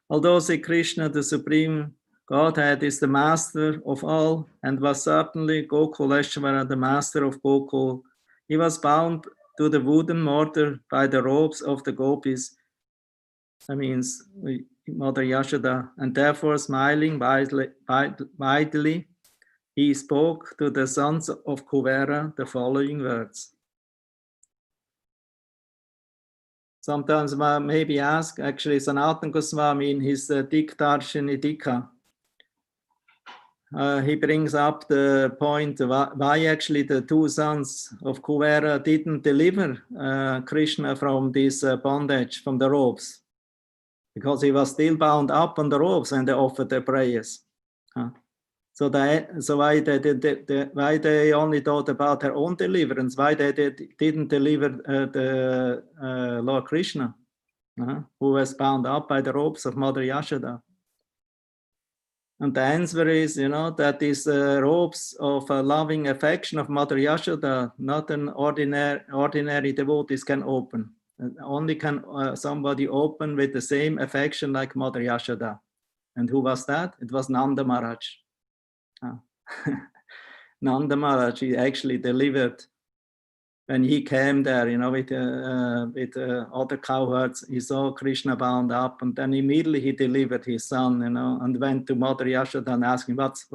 Although Sri Krishna, the Supreme Godhead, is the master of all and was certainly Gokuleshvara, the master of Gokul, he was bound to the wooden mortar by the robes of the gopis, that means Mother Yashoda, and therefore smiling widely, he spoke to the sons of Kuvera the following words. Sometimes one maybe ask, actually Sanatana Goswami in his Dikdarshini he brings up the point why actually the two sons of Kuvera didn't deliver Krishna from this bondage, from the robes, because he was still bound up on the robes and they offered their prayers. So why they only thought about their own deliverance? Why they didn't deliver the Lord Krishna, who was bound up by the ropes of Mother Yashoda? And the answer is, that these ropes of loving affection of Mother Yashoda, not an ordinary devotees can open. Only can somebody open with the same affection like Mother Yashoda. And who was that? It was Nanda Maharaj. Nanda Maharaj, he actually delivered when he came there, with other cowherds. He saw Krishna bound up, and then immediately he delivered his son, and went to Mother Yashoda and asked him, what's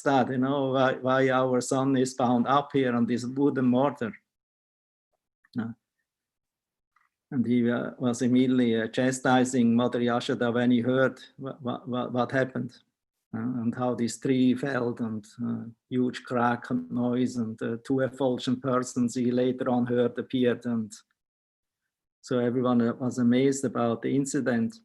that? Why our son is bound up here on this wooden mortar? And he was immediately chastising Mother Yashoda when he heard what happened. And how this tree fell, and huge crack and noise, and two effulgent persons he later on heard appeared, and so everyone was amazed about the incident.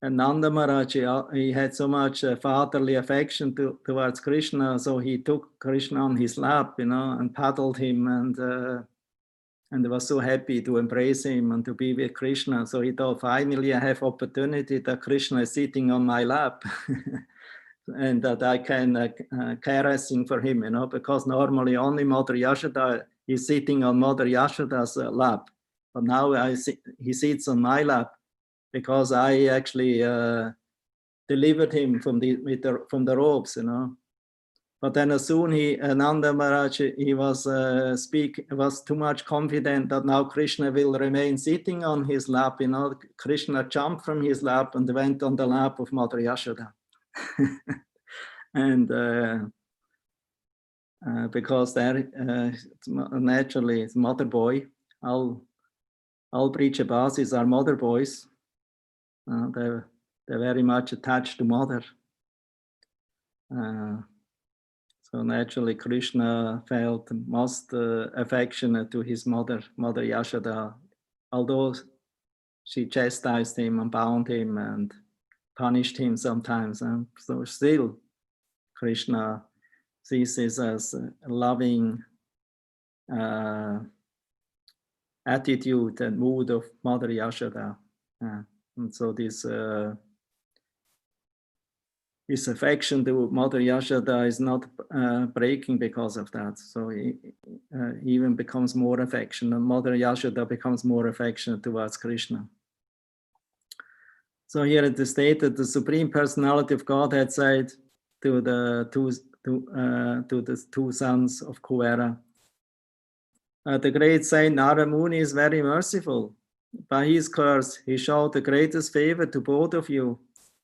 And Nanda Maharaj, he had so much fatherly affection towards Krishna, so he took Krishna on his lap, and paddled him, and was so happy to embrace him and to be with Krishna. So he thought, finally I have opportunity that Krishna is sitting on my lap. And that I can caressing for him, because normally only Mother Yashoda is sitting on Mother Yashoda's lap. But now he sits on my lap because I actually delivered him from the ropes, But then as soon Nanda Maharaj, he was too much confident that now Krishna will remain sitting on his lap, Krishna jumped from his lap and went on the lap of Mother Yashoda. And because they're naturally it's mother boy, all Brija-basis are mother boys. They're very much attached to mother. So naturally Krishna felt most affectionate to his mother Yashoda, although she chastised him and bound him and punished him sometimes. So still, Krishna sees this as a loving attitude and mood of Mother Yashoda. And so this affection to Mother Yashoda is not breaking because of that. So he even becomes more affectionate. Mother Yashoda becomes more affectionate towards Krishna. So here it is stated, the Supreme Personality of Godhead said to the two sons of Kuvera, the great saint Narada Muni is very merciful. By his curse, he showed the greatest favor to both of you,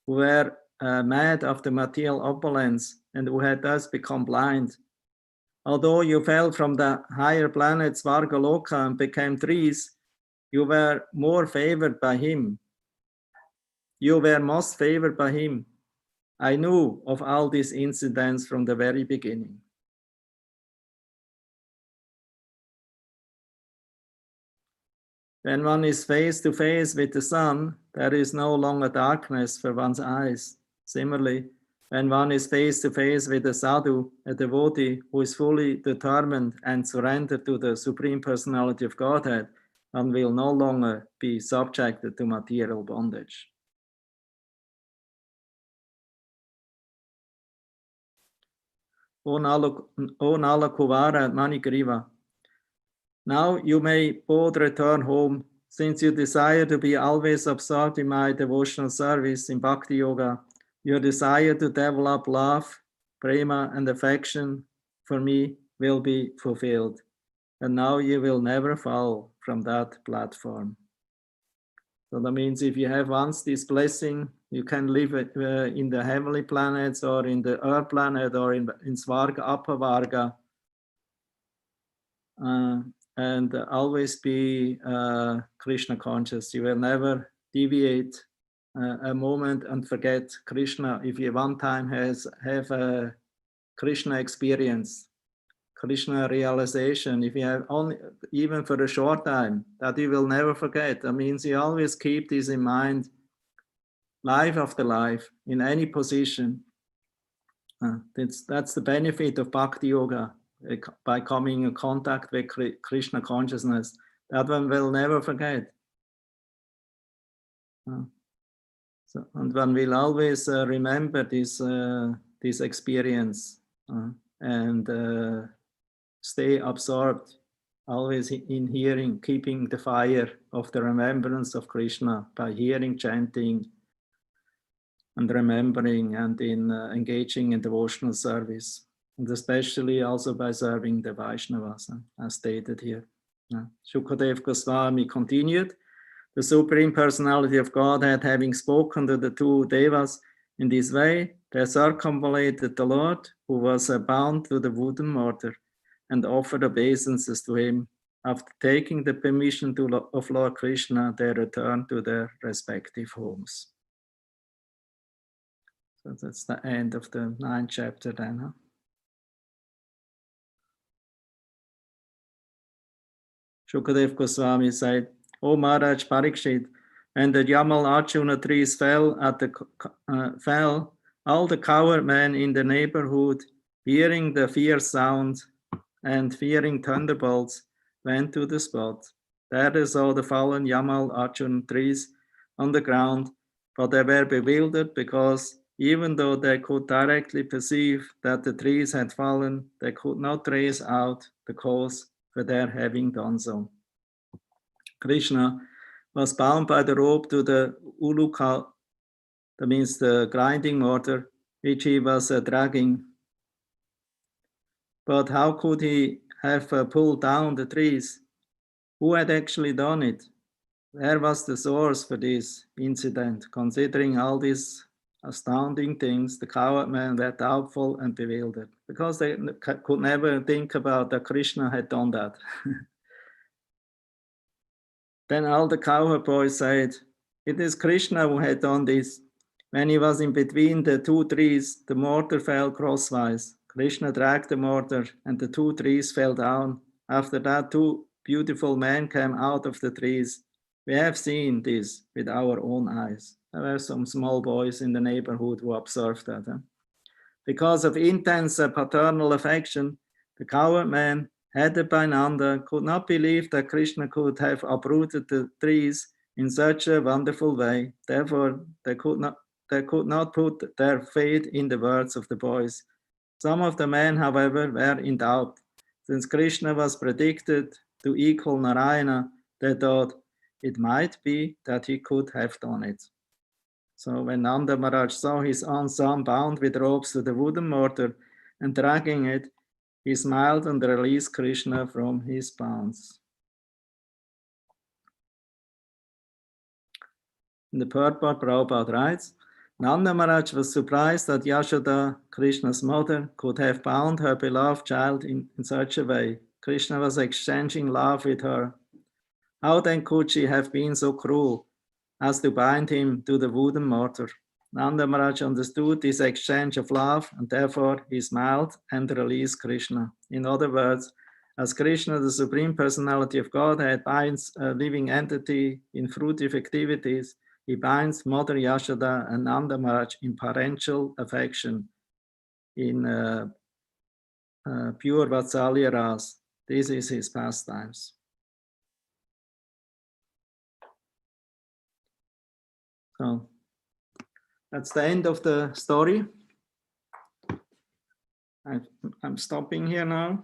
who were mad after material opulence and who had thus become blind. Although you fell from the higher planet Svargaloka and became trees, you were more favored by him. You were most favored by him. I knew of all these incidents from the very beginning. When one is face to face with the sun, there is no longer darkness for one's eyes. Similarly, when one is face to face with a sadhu, a devotee who is fully determined and surrendered to the Supreme Personality of Godhead, one will no longer be subjected to material bondage. O Nala Kuvara and Manikriva, now you may both return home, since you desire to be always absorbed in my devotional service in Bhakti Yoga. Your desire to develop love, prema, and affection for me will be fulfilled. And now you will never fall from that platform. So that means if you have once this blessing, you can live in the heavenly planets or in the earth planet or in Svarga, Upper Varga. And always be Krishna conscious. You will never deviate a moment and forget Krishna. If you one time have a Krishna experience, Krishna realization, if you have only, even for a short time, that you will never forget. That means you always keep this in mind, life after life, in any position. That's the benefit of Bhakti Yoga, by coming in contact with Krishna consciousness. That one will never forget. And one will always remember this experience and stay absorbed, always in hearing, keeping the fire of the remembrance of Krishna by hearing, chanting, and remembering, and in engaging in devotional service, and especially also by serving the Vaishnavas, as stated here. Shukadev Goswami continued, the Supreme Personality of Godhead, having spoken to the two Devas in this way, they circumambulated the Lord, who was bound to the wooden mortar, and offered obeisances to him. After taking the permission of Lord Krishna, they returned to their respective homes. So that's the end of the 9th chapter then. Huh? Shukadev Goswami said, O Maharaj Parikshit, when the Yamal Arjuna trees fell, all the coward men in the neighborhood, hearing the fierce sound and fearing thunderbolts, went to the spot. There they saw the fallen Yamal Arjuna trees on the ground, but they were bewildered because even though they could directly perceive that the trees had fallen, they could not trace out the cause for their having done so. Krishna was bound by the rope to the uluka, that means the grinding mortar, which he was dragging. But how could he have pulled down the trees? Who had actually done it? Where was the source for this incident? Considering all these astounding things, the coward men were doubtful and bewildered, because they could never think about that Krishna had done that. Then all the cowherd boys said, it is Krishna who had done this. When he was in between the two trees, the mortar fell crosswise. Krishna dragged the mortar and the two trees fell down. After that, two beautiful men came out of the trees. We have seen this with our own eyes. There were some small boys in the neighborhood who observed that. Because of intense paternal affection, the coward man, headed by Nanda, could not believe that Krishna could have uprooted the trees in such a wonderful way. Therefore, they could not put their faith in the words of the boys. Some of the men, however, were in doubt. Since Krishna was predicted to equal Narayana, they thought it might be that he could have done it. So when Nanda Maharaj saw his own son bound with ropes to the wooden mortar and dragging it, he smiled and released Krishna from his bonds. In the purport, Prabhupada writes, Nanda Maharaj was surprised that Yashoda, Krishna's mother, could have bound her beloved child in such a way. Krishna was exchanging love with her. How then could she have been so cruel as to bind him to the wooden mortar? Nanda Maharaj understood this exchange of love, and therefore he smiled and released Krishna. In other words, as Krishna, the Supreme Personality of Godhead, binds a living entity in fruitive activities, he binds Mother Yashoda and Nanda Maharaj in parental affection, in pure Vatsalya Ras. This is his pastimes. So that's the end of the story. I'm stopping here now.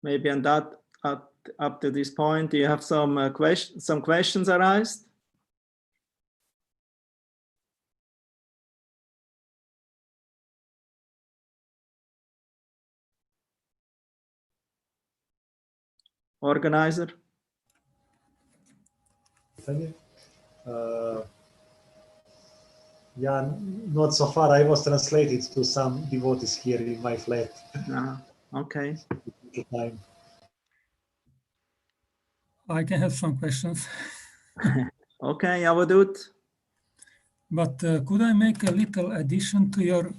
Maybe on that, up to this point, do you have some questions arised? Organizer? Yeah, not so far. I was translated to some devotees here in my flat. Okay. Time. I can have some questions. Okay, I will do it. But could I make a little addition to your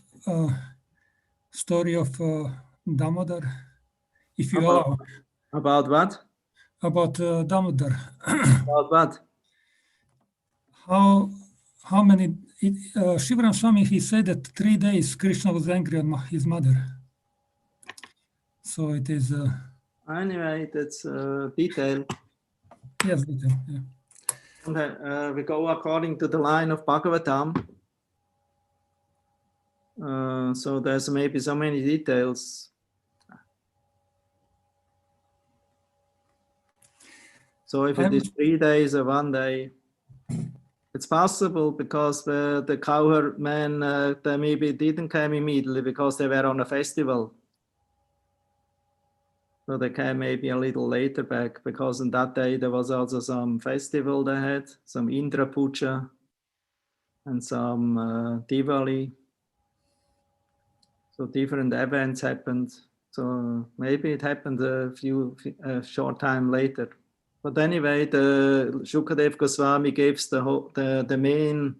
story of Damodar, if you allow? About what? About Damodar. About what? how many, Shivaram Swami, he said that 3 days Krishna was angry on his mother. So it is... Anyway, that's detail. Yes, detail, yeah. And, we go according to the line of Bhagavatam. So there's maybe so many details. So if it is 3 days or 1 day, it's possible because the cowherd men, they maybe didn't come immediately because they were on a festival. So they came maybe a little later back because on that day there was also some festival they had, some Indra Puja and some Diwali. So different events happened. So maybe it happened a short time later. But anyway, the Shukadev Goswami gives the main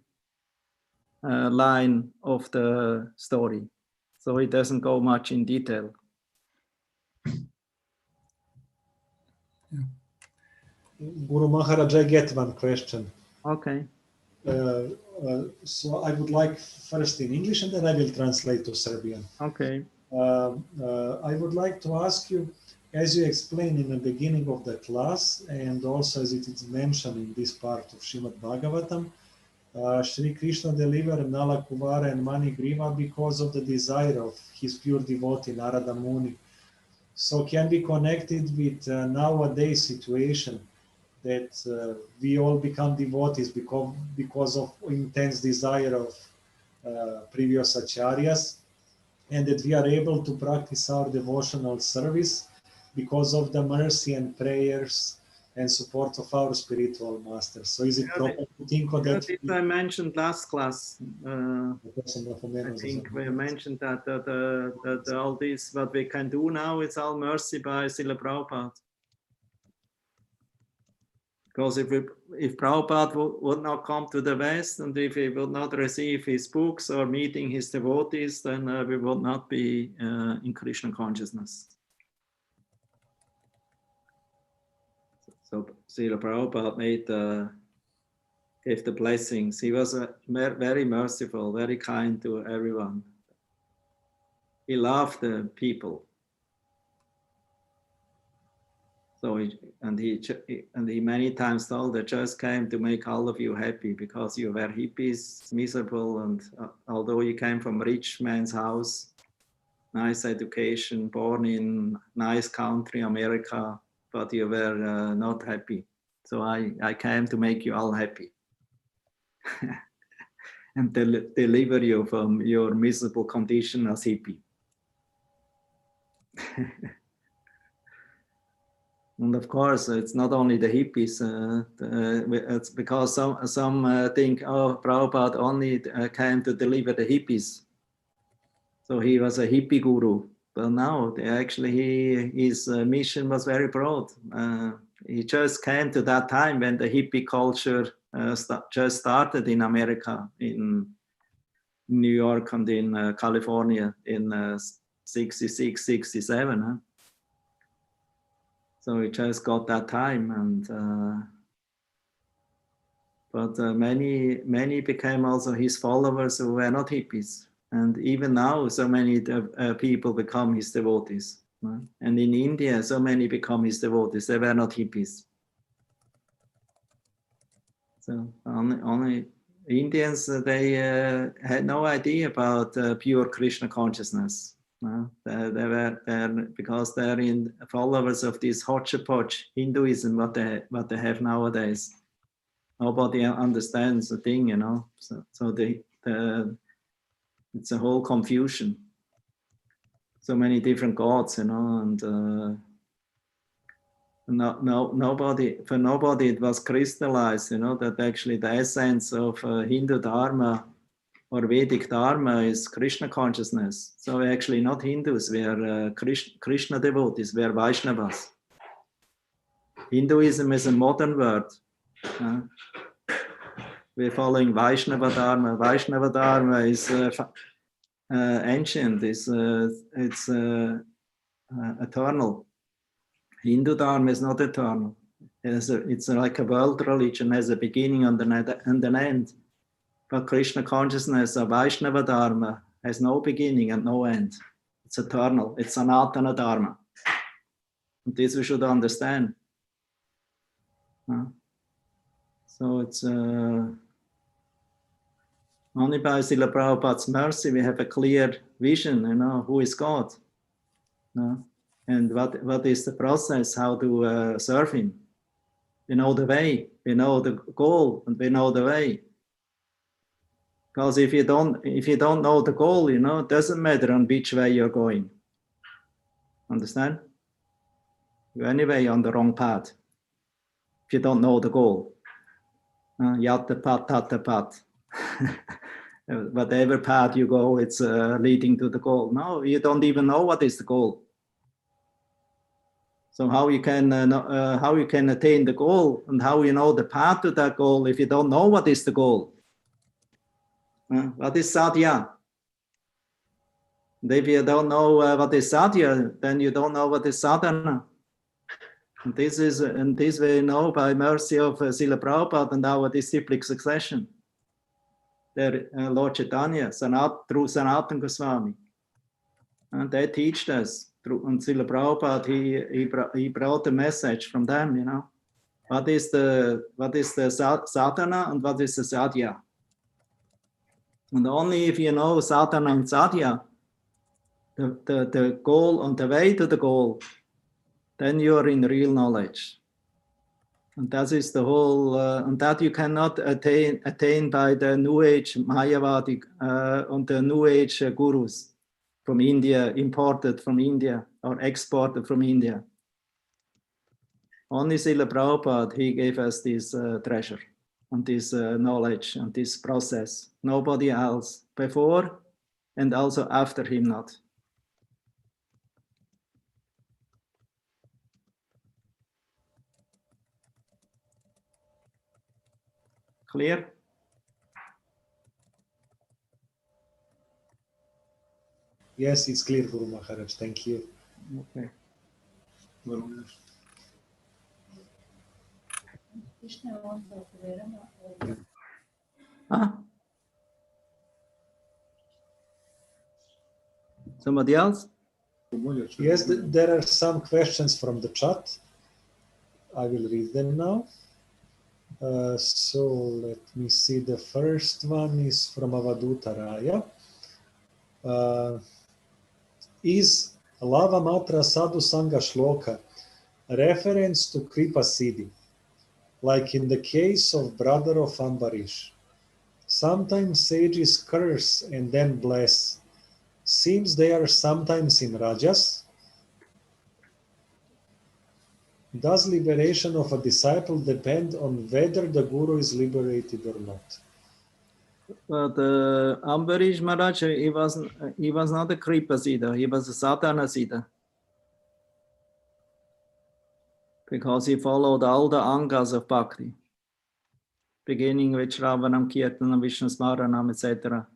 line of the story. So it doesn't go much in detail. Yeah. Guru Maharaj, I get one question. Okay. So I would like first in English and then I will translate to Serbian. Okay. I would like to ask you, as you explained in the beginning of the class, and also as it is mentioned in this part of Srimad Bhagavatam, Sri Krishna delivered Nala Kuvara and Mani Griva because of the desire of his pure devotee Narada Muni. So can be connected with nowadays situation that we all become devotees because of intense desire of previous acharyas, and that we are able to practice our devotional service because of the mercy and prayers and support of our spiritual masters. So is it proper to think of that? This I mentioned last class. I think we mentioned that all this, what we can do now, it's all mercy by Srila Prabhupada. Because if Prabhupada would not come to the West and if he would not receive his books or meeting his devotees, then we would not be in Krishna consciousness. So Srila Prabhupada gave the blessings. He was very merciful, very kind to everyone. He loved the people. So he many times told, I just came to make all of you happy because you were hippies, miserable, and although you came from a rich man's house, nice education, born in nice country, America, but you were not happy. So I came to make you all happy and deliver you from your miserable condition as hippie. And of course, it's not only the hippies. It's because some think, oh, Prabhupada only came to deliver the hippies. So he was a hippie guru. But no, his mission was very broad. He just came to that time when the hippie culture just started in America, in New York and in California in 66, 67. Huh? So we just got that time, and but many became also his followers who were not hippies, and even now so many people become his devotees. And in India, so many become his devotees. They were not hippies. So only Indians, they had no idea about pure Krishna consciousness. They were there because they're in followers of this hodgepodge Hinduism, what they have nowadays. Nobody understands the thing, you know. So it's a whole confusion. So many different gods, you know, and nobody it was crystallized, you know, that actually the essence of Hindu Dharma or Vedic Dharma is Krishna consciousness. So we're actually not Hindus, we are Krishna devotees, we are Vaishnavas. Hinduism is a modern word. We're following Vaishnava Dharma. Vaishnava Dharma is ancient, it's eternal. Hindu Dharma is not eternal. It's like a world religion, has a beginning and an end. But Krishna consciousness or Vaishnava Dharma has no beginning and no end. It's eternal. It's Sanatana Dharma. And this we should understand. So it's only by Srila Prabhupada's mercy we have a clear vision, who is God. And what is the process, how to serve him. We know the way, we know the goal, and we know the way. Because if you don't know the goal, it doesn't matter on which way you're going. Understand? You're anyway on the wrong path. If you don't know the goal. Yatta pat, tatta pat. Whatever path you go, it's leading to the goal. No, you don't even know what is the goal. So how you can attain the goal, and how you know the path to that goal if you don't know what is the goal? What is sadhya? And if you don't know what is sadhya, then you don't know what is sadhana. And this we know by mercy of Srila Prabhupada and our disciplic succession. Lord Chaitanya, through Sanatana Goswami. And they teach us. And Srila Prabhupada, he brought the message from them, What is the sadhana and what is the sadhya? And only if you know sadhana and sadhya, the goal and the way to the goal, then you are in real knowledge. And that is the whole, and that you cannot attain by the New Age Mayavadi and the New Age gurus from India, imported from India or exported from India. Only Srila Prabhupada, he gave us this treasure and this knowledge and this process. Nobody else, before and also after him not. Clear? Yes, it's clear, Guru Maharaj. Thank you. Okay. Somebody else? Yes, there are some questions from the chat. I will read them now. So let me see. The first one is from Avaduta Raya. Is Lava Matra Sadhu Sangha Shloka a reference to Kripa Siddhi, like in the case of brother of Ambarish? Sometimes sages curse and then bless. Seems they are sometimes in rajas. Does liberation of a disciple depend on whether the guru is liberated or not? But Ambarish Maharaj, he was not a Kripa Siddha, he was a Sadhana Siddha. Because he followed all the angas of Bhakti, beginning with Shravanam, Kirtanam, Vishnu Smaranam, etc.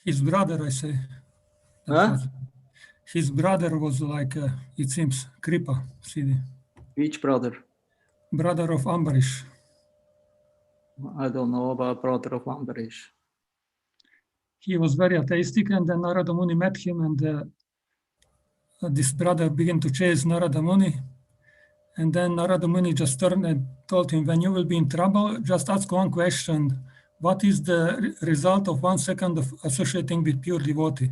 His brother, I say. His brother was like, it seems, Kripa Siddhi. Which brother? Brother of Ambarish. I don't know about brother of Ambarish. He was very atheistic, and then Narada Muni met him, and this brother began to chase Narada Muni. And then Narada Muni just turned and told him, when you will be in trouble, just ask one question. What is the result of 1 second of associating with pure devotee?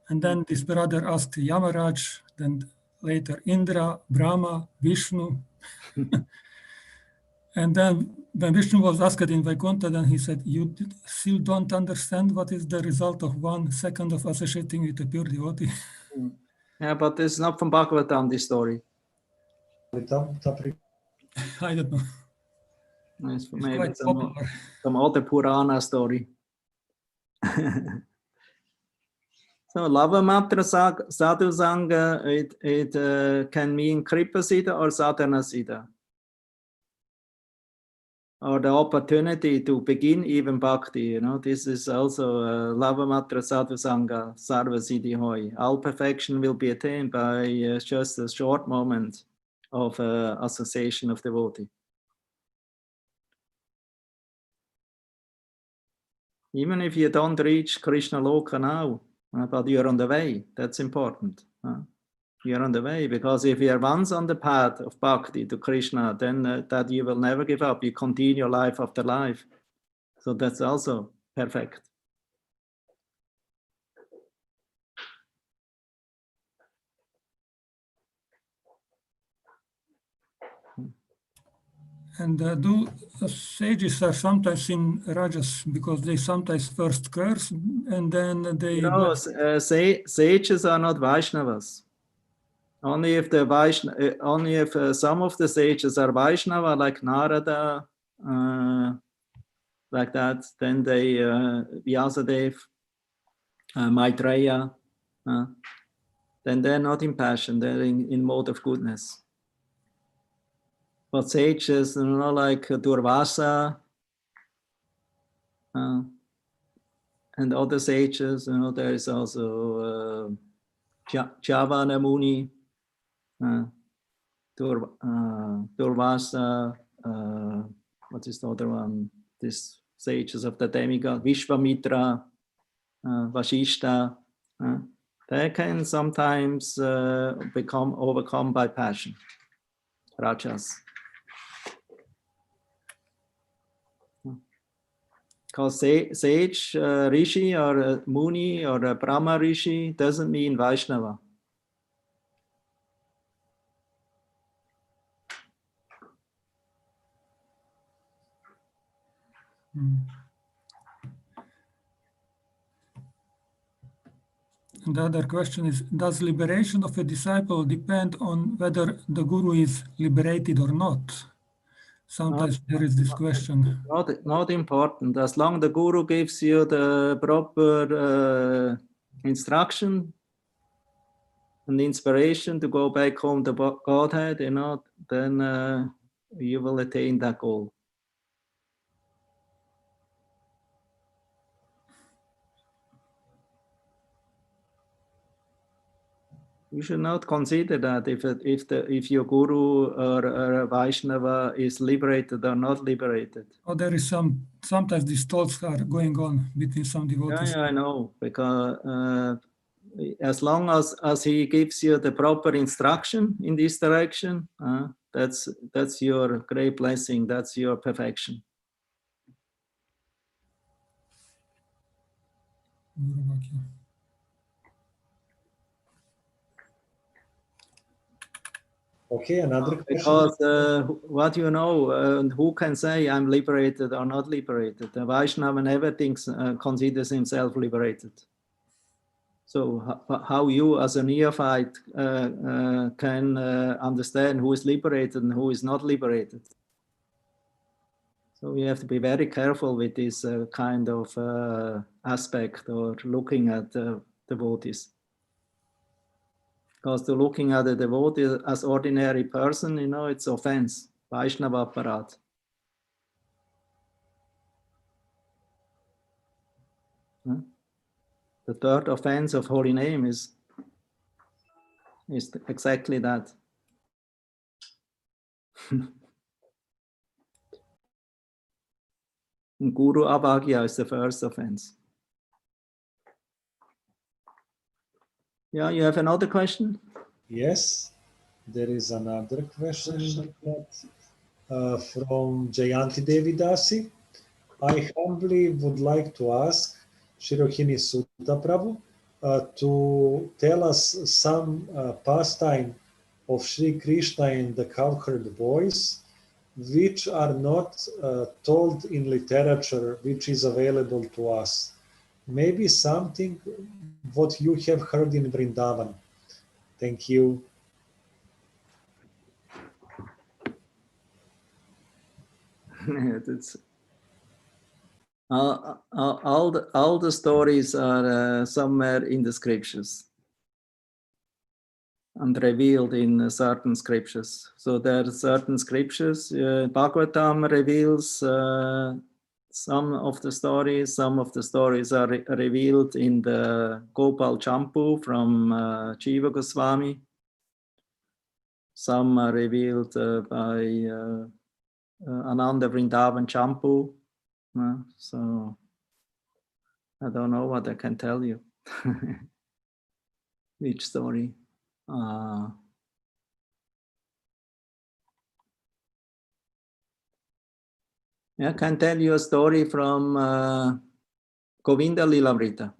And then this brother asked Yamaraj, then later Indra, Brahma, Vishnu. And then when Vishnu was asked in Vaikuntha, then he said, you still don't understand what is the result of 1 second of associating with a pure devotee? Yeah, but it's not from Bhagavatam, this story. I don't know. It's It's maybe quite popular. some other Purana story. So Lava Matra Sadhu Sangha, it can mean Kripa Siddha or Sadhana Siddha. Or the opportunity to begin even Bhakti, this is also Lava Matra Sadhu Sangha, Sarva Siddhi Hoy. All perfection will be attained by just a short moment of association of devotee. Even if you don't reach Krishna Loka now, but you're on the way. That's important. You're on the way, because if you're once on the path of bhakti to Krishna, then that you will never give up. You continue life after life. So that's also perfect. And do sages are sometimes in rajas because they sometimes first curse and then they... No, sages are not Vaishnavas. Only if some of the sages are Vaishnava, like Narada, like that, then they Vyasadev, Maitreya, then they're not in passion, they're in mode of goodness. But sages, like Durvasa and other sages, there is also Javana Muni, Durvasa, what is the other one? These sages of the demigod, Vishvamitra, Vashishta. They can sometimes become overcome by passion, rajas. Because sage, rishi, or a muni, or a Brahma rishi doesn't mean Vaishnava. And the other question is, does liberation of a disciple depend on whether the guru is liberated or not? Sometimes there is this question. Not important. As long as the guru gives you the proper instruction and inspiration to go back home to Godhead, then you will attain that goal. You should not consider that if your guru or a Vaishnava is liberated or not liberated. Oh, there is sometimes these talks are going on between some devotees. Yeah, I know, because as long as he gives you the proper instruction in this direction, that's your great blessing. That's your perfection. Okay, another question. Because what you know, who can say I'm liberated or not liberated? The Vaishnava never considers himself liberated. So how you as a neophyte can understand who is liberated and who is not liberated? So we have to be very careful with this kind of aspect, or looking at devotees. Because to looking at a devotee as ordinary person, it's offense, Vaishnava Aparat. The third offense of holy name is exactly that. Guru Abhagya is the first offense. Yeah, you have another question? Yes, there is another question from Jayanti Devidasi. I humbly would like to ask HG Rohinisuta Prabhu to tell us some pastime of Sri Krishna and the cowherd boys, which are not told in literature, which is available to us. Maybe something what you have heard in Vrindavan. Thank you. That's, all the stories are somewhere in the scriptures and revealed in certain scriptures. So there are certain scriptures. Bhagavatam reveals some of the stories. Some of the stories are revealed in the Gopal Champu from Jiva Goswami. Some are revealed by Ananda Vrindavan Champu. So I don't know what I can tell you. Which story? I can tell you a story from Govinda Lilamrita.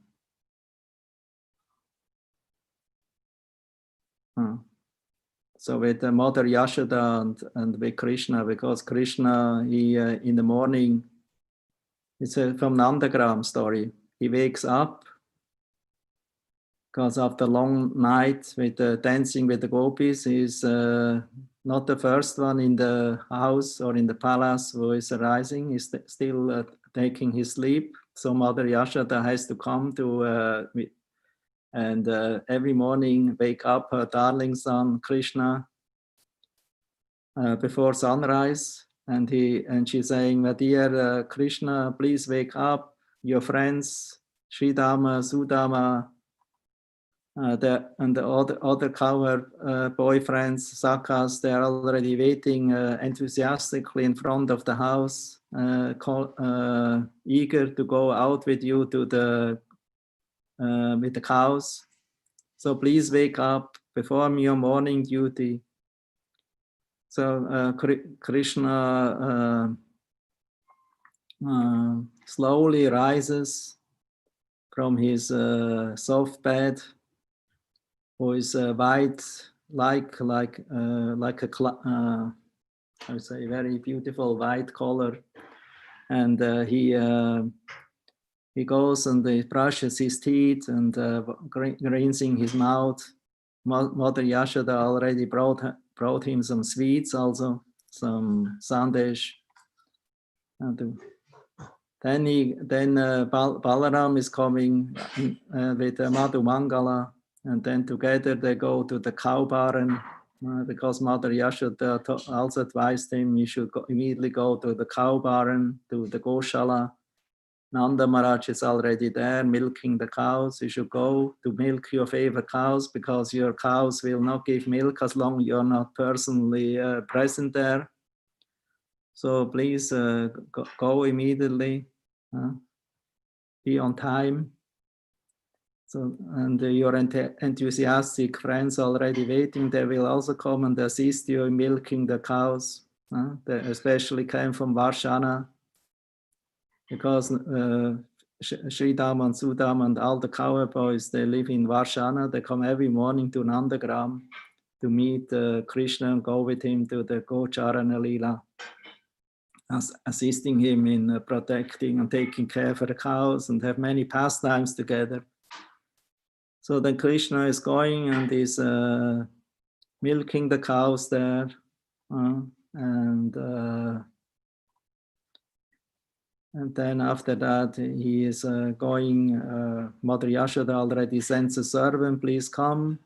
So with Mother Yashoda and with Krishna, because Krishna, he in the morning, it's from Nandagram story. He wakes up because after a long night with dancing with the gopis, he's not the first one in the house or in the palace who is arising. He's still taking his sleep. So Mother Yashoda has to come to and every morning wake up her darling son Krishna before sunrise, and she's saying, "Dear Krishna, please wake up. Your friends Sridama, Sudama, and the other cowherd boyfriends, Sakas, they're already waiting enthusiastically in front of the house, eager to go out with you to the with the cows. So please wake up, perform your morning duty." So Krishna slowly rises from his soft bed, who is white, like a I would say very beautiful white color, and he goes and he brushes his teeth and rinsing his mouth. Mother Yashoda already brought him some sweets, also some sandesh. Then Balaram is coming with Madhu Mangala, and then together they go to the cow barn because Mother Yashoda also advised him he should immediately go to the cow barn, to the Goshala. Nanda Maharaj is already there milking the cows. You should go to milk your favorite cows because your cows will not give milk as long as you're not personally present there. So please go immediately, be on time. So, and your enthusiastic friends already waiting, they will also come and assist you in milking the cows. They especially came from Varshana, because Sridham and Sudham and all the cowherd boys, they live in Varshana. They come every morning to Nandagram to meet Krishna and go with him to the Gocharana Lila, assisting him in protecting and taking care for the cows, and have many pastimes together. So then Krishna is going and is milking the cows there, and then after that, he is going, Mother Yashoda already sends a servant, please come,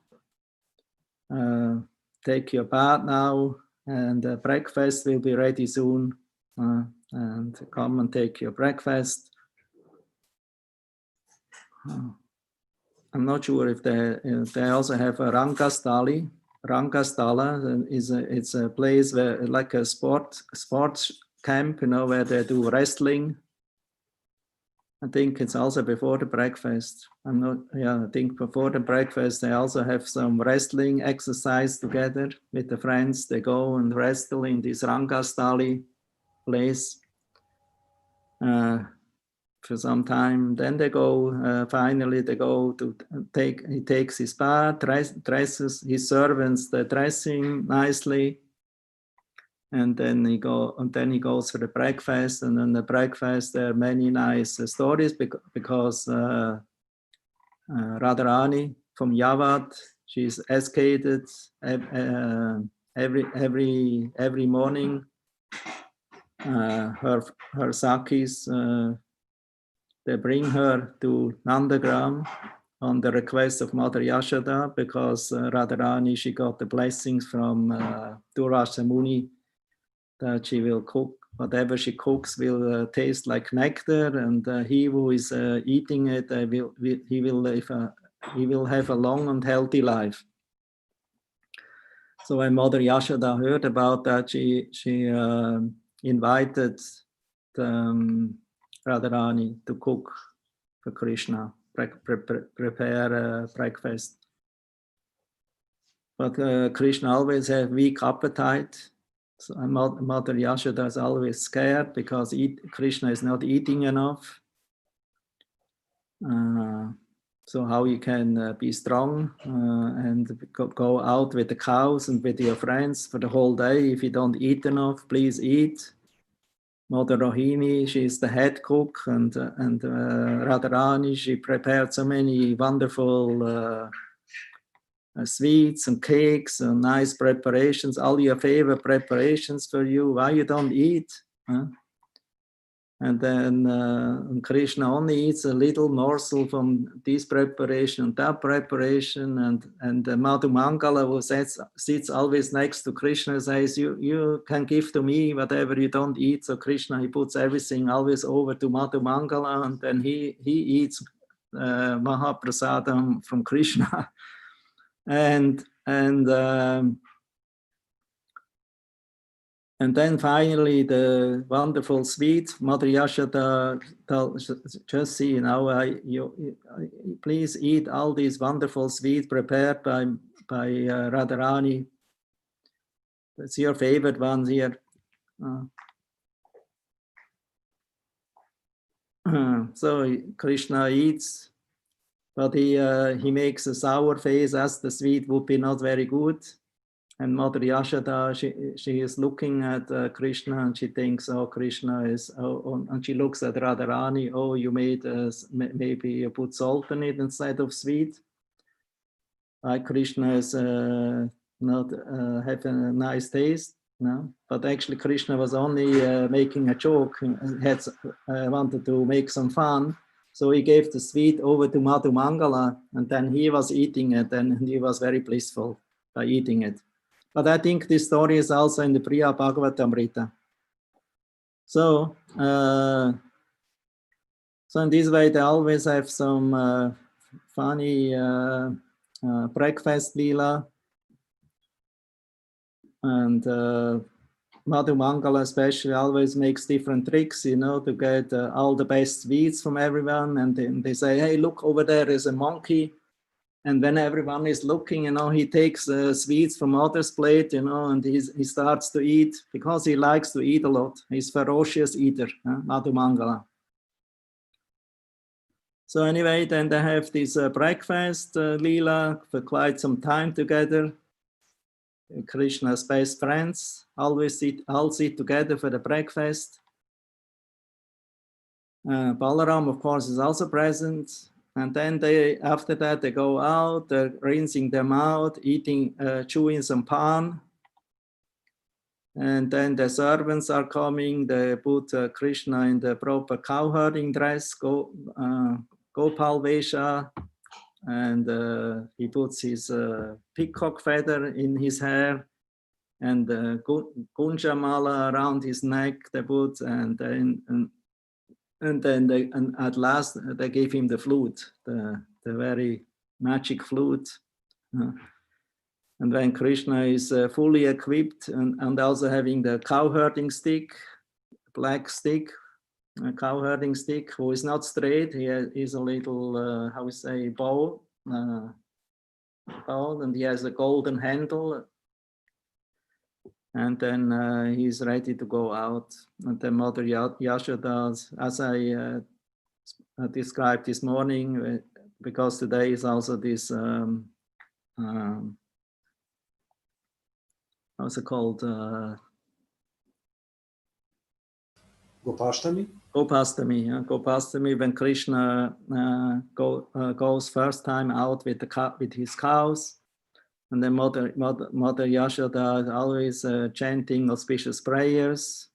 take your bath now, and breakfast will be ready soon, and come and take your breakfast. I'm not sure if they also have a Rangastali. Rangastala it's a place where, like a sports camp, where they do wrestling. I think it's also before the breakfast. I think before the breakfast they also have some wrestling exercise together with the friends. They go and wrestle in this Rangastali place for some time. Then they go, finally they go to he takes his bath, dresses his servants, they're dressing nicely. And then he goes for the breakfast, and then the breakfast there are many nice stories because Radharani from Yavat, she's escorted every morning. Her Sakis, they bring her to Nandagram on the request of Mother Yashoda, because Radharani, she got the blessings from Durvasa Muni that she will cook, whatever she cooks will taste like nectar, and he who is eating it, he will have a long and healthy life. So when Mother Yashoda heard about that, she invited Radharani to cook Krishna, prepare breakfast. But Krishna always had weak appetite. So Mother Yashoda is always scared because Krishna is not eating enough. So how you can be strong and go out with the cows and with your friends for the whole day? If you don't eat enough, please eat. Mother Rohini, she's the head cook, and Radharani, she prepared so many wonderful sweets and cakes and nice preparations, all your favorite preparations for you. Why you don't eat? Huh? And then Krishna only eats a little morsel from this preparation, that preparation, and Madhu Mangala, who sits always next to Krishna, says, you can give to me whatever you don't eat. So Krishna, he puts everything always over to Madhu Mangala, and then he eats Mahaprasadam from Krishna. And then finally, the wonderful sweet, Mother Yashoda just see, please eat all these wonderful sweets prepared by Radharani. That's your favorite ones here. So Krishna eats, but he makes a sour face as the sweet would be not very good. And Mother Yashoda, she is looking at Krishna, and she thinks, oh, Krishna is, and she looks at Radharani, oh, you made, maybe you put salt in it instead of sweet. Krishna is not have a nice taste, no? But actually Krishna was only making a joke, had wanted to make some fun. So he gave the sweet over to Madhu Mangala, and then he was eating it, and he was very blissful by eating it. But I think this story is also in the Priya Bhagavatamrita. So, so in this way, they always have some funny breakfast lila. And Madhu Mangala especially always makes different tricks, to get all the best sweets from everyone. And then they say, hey, look, over there is a monkey. And when everyone is looking, he takes sweets from others' plate, and he starts to eat because he likes to eat a lot. He's a ferocious eater, Madhu Mangala. So anyway, then they have this breakfast, Leela, for quite some time together. Krishna's best friends all sit together for the breakfast. Balaram, of course, is also present. And then after that, they go out, rinsing their mouth, eating, chewing some pan. And then the servants are coming. They put Krishna in the proper cowherding dress, Gopal Vesha, and he puts his peacock feather in his hair, and Kunja mala around his neck. They put, and then at last they gave him the flute, the very magic flute. And when Krishna is fully equipped and also having the cowherding stick, black stick, a cowherding stick, who is not straight, he is a little, how we say, bow, and he has a golden handle. And then he's ready to go out. And then Mother Yashoda, as I described this morning, because today is also this, how's it called? Gopashtami? Gopashtami, when Krishna goes first time out with his cows. And then Mother Yashoda is always chanting auspicious prayers.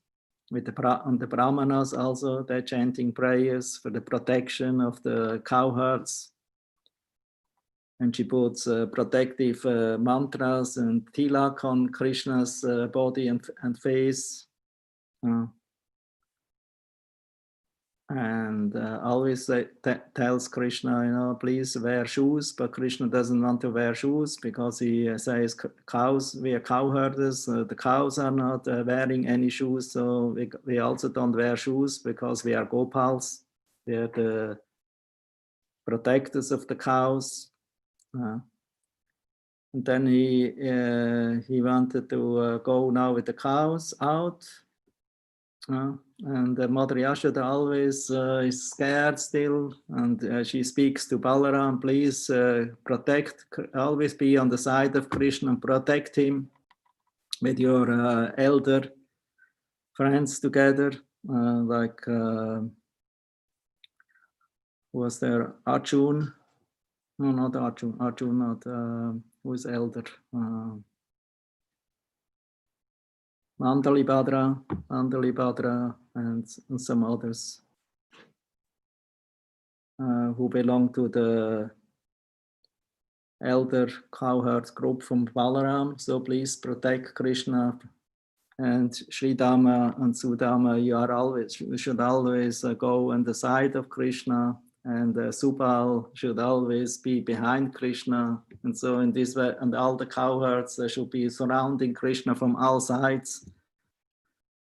With the Brahmanas also, they're chanting prayers for the protection of the cowherds. And she puts protective mantras and tilak on Krishna's body and face. And always tells Krishna, please wear shoes, but Krishna doesn't want to wear shoes because he says cows, we are cowherders, the cows are not wearing any shoes, so we also don't wear shoes because we are Gopals, we are protectors of the cows. And then he wanted to go now with the cows out. And Mother Yashoda always is scared still, and she speaks to Balaram, please protect, always be on the side of Krishna and protect him with your elder friends together, like was there Arjun? No, not Arjun. Arjun, not who is elder? Mandalibhadra, and some others who belong to the elder cowherd group from Balaram. So please protect Krishna. And Sridhama and Sudama, you should always go on the side of Krishna, and Subal should always be behind Krishna. And so in this way, and all the cowherds should be surrounding Krishna from all sides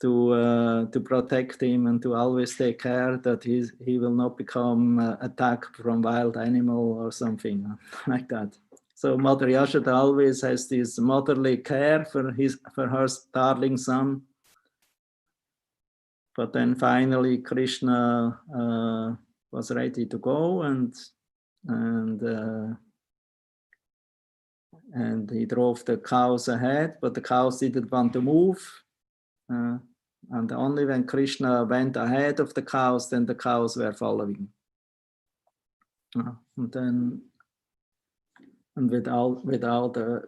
to protect him and to always take care that he will not become attacked from wild animal or something like that. So Mother Yashoda always has this motherly care for her darling son. But then finally Krishna was ready to go, and he drove the cows ahead, but the cows didn't want to move. And only when Krishna went ahead of the cows, then the cows were following. And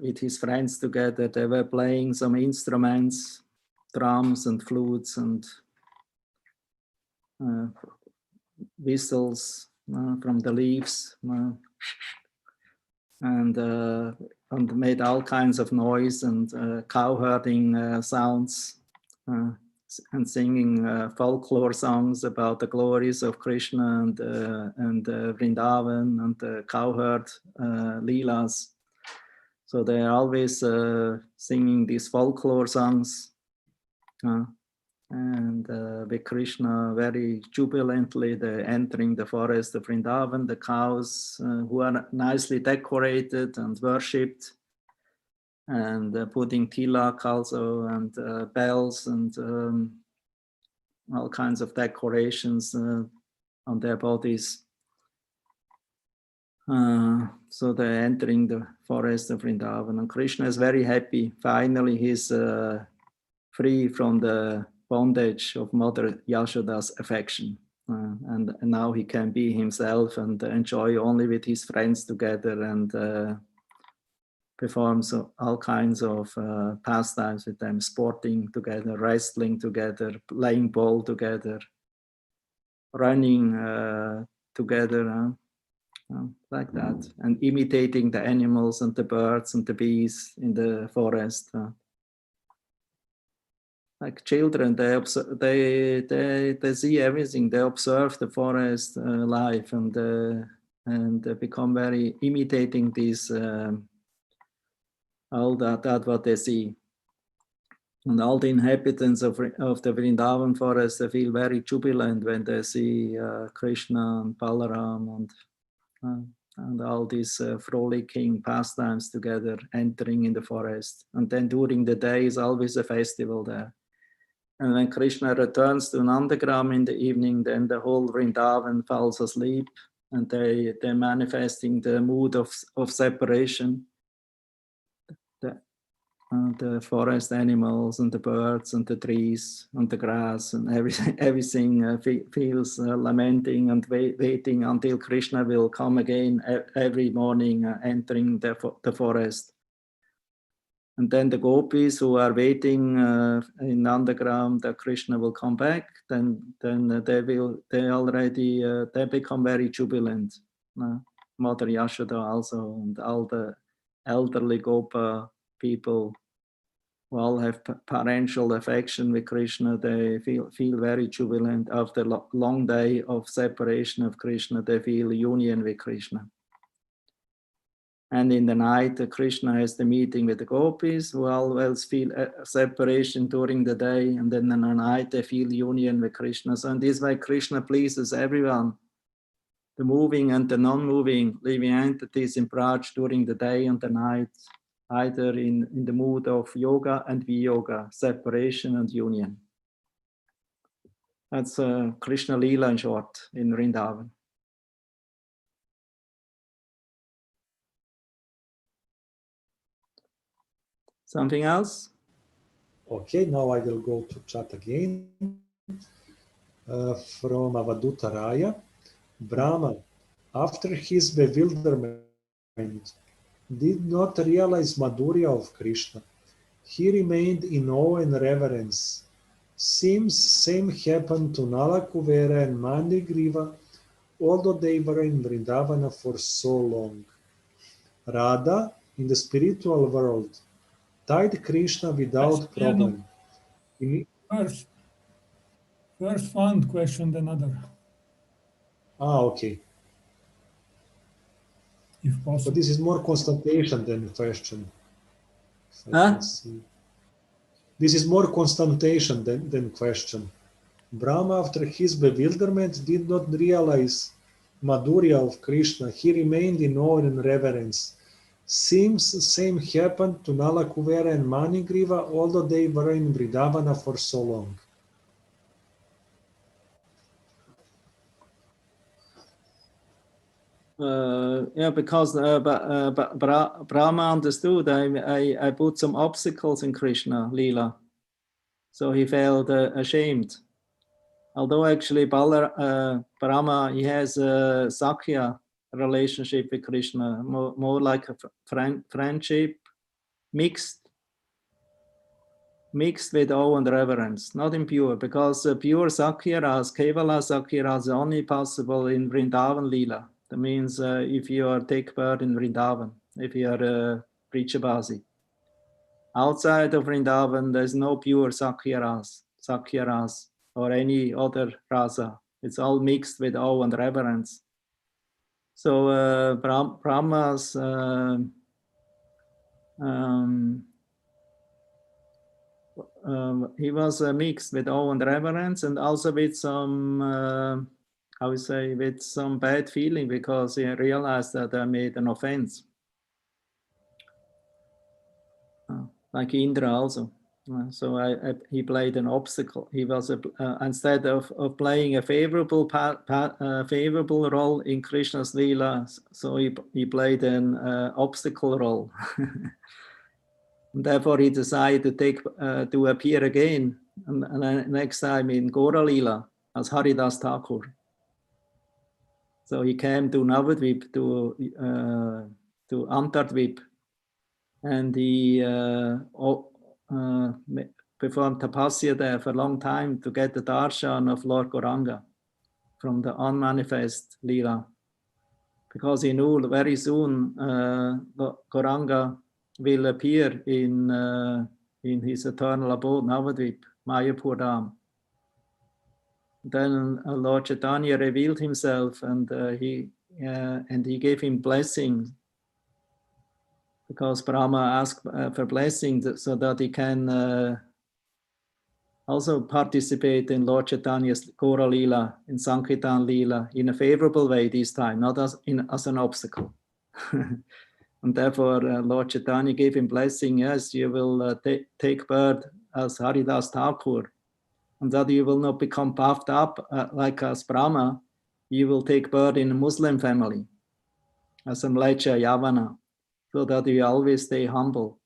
with his friends together, they were playing some instruments, drums and flutes and whistles from the leaves, and made all kinds of noise and cowherding sounds, and singing folklore songs about the glories of Krishna and Vrindavan and the cowherd leelas. So they are always singing these folklore songs, and with Krishna very jubilantly they're entering the forest of Vrindavan. The cows who are nicely decorated and worshipped, and putting tilak also, and bells and all kinds of decorations on their bodies. So they're entering the forest of Vrindavan, and Krishna is very happy. Finally, he's free from the bondage of Mother Yashoda's affection. And now he can be himself and enjoy only with his friends together, and performs all kinds of pastimes with them, sporting together, wrestling together, playing ball together, running together, like that, and imitating the animals and the birds and the bees in the forest. Like children, they see everything. They observe the forest life, and they become very imitating these. All that what they see. And all the inhabitants of the Vrindavan forest, they feel very jubilant when they see Krishna and Balaram and all these frolicking pastimes together entering in the forest. And then during the day is always a festival there. And when Krishna returns to Nandagram in the evening, then the whole Vrindavan falls asleep, and they're manifesting the mood of separation. The forest animals and the birds and the trees and the grass and everything feels lamenting and waiting until Krishna will come again every morning, entering the forest. And then the gopis who are waiting in Nandagram that Krishna will come back, then they become very jubilant. Mother Yashoda also, and all the elderly Gopa people who all have parental affection with Krishna, they feel very jubilant. After a long day of separation of Krishna, they feel union with Krishna. And in the night, Krishna has the meeting with the gopis, who always feel separation during the day, and then in the night they feel union with Krishna. So in this way, Krishna pleases everyone. the moving and the non-moving living entities in Praj during the day and the night, either in the mood of yoga and viyoga, separation and union. That's Krishna Lila in short in Vrindavan. Something else? Okay, now I will go to chat again. From Avaduta Raya. Brahma, after his bewilderment, did not realize Madhurya of Krishna. He remained in awe and reverence. Seems same happened to Nala Kuvera and Mandigriva, although they were in Vrindavana for so long. Radha, in the spiritual world, tied Krishna without problem. First one question, then another, Okay. if But possible. this is more constatation than question. Huh? This is more constatation than question. Brahma, after his bewilderment, did not realize Madhurya of Krishna. He remained in awe and reverence. Seems the same happened to Nala Kuvera and Manigriva, although they were in Vrindavana for so long. Yeah, because Brahma understood I put some obstacles in Krishna Lila, so he felt ashamed. Although actually Brahma, he has a Sakya relationship with Krishna, more like a friendship mixed with awe and reverence, not impure, because pure Sakya Ras, Kevala Sakya Ras is only possible in Vrindavan Lila. That means if you take part in Vrindavan, if you are a Prichabasi. Outside of Vrindavan, there's no pure Sakya Ras, or any other rasa. It's all mixed with awe and reverence. So Brahma's he was mixed with awe and reverence, and also with some, with some bad feeling, because he realized that I made an offense. Like Indra also. So he played an obstacle. He was instead of playing a favorable role in Krishna's Leela, so he played an obstacle role. And therefore, he decided to appear again, and next time in Gora Leela as Haridas Thakur. So he came to Navadvip, to Antardvip, and he performed tapasya there for a long time to get the darshan of Lord Gauranga from the unmanifest Leela, because he knew very soon Gauranga will appear in his eternal abode, Navadvip, Mayapur Dham. Then Lord Chaitanya revealed himself, and he gave him blessings, because Brahma asked for blessings so that he can also participate in Lord Chaitanya's Gora Leela, in Sankirtan Leela, in a favorable way this time, not as an obstacle. And therefore, Lord Chaitanya gave him blessing, yes, you will take birth as Haridas Thakur, and that you will not become puffed up like as Brahma, you will take birth in a Muslim family, as a Mlecha Yavana, so that you always stay humble.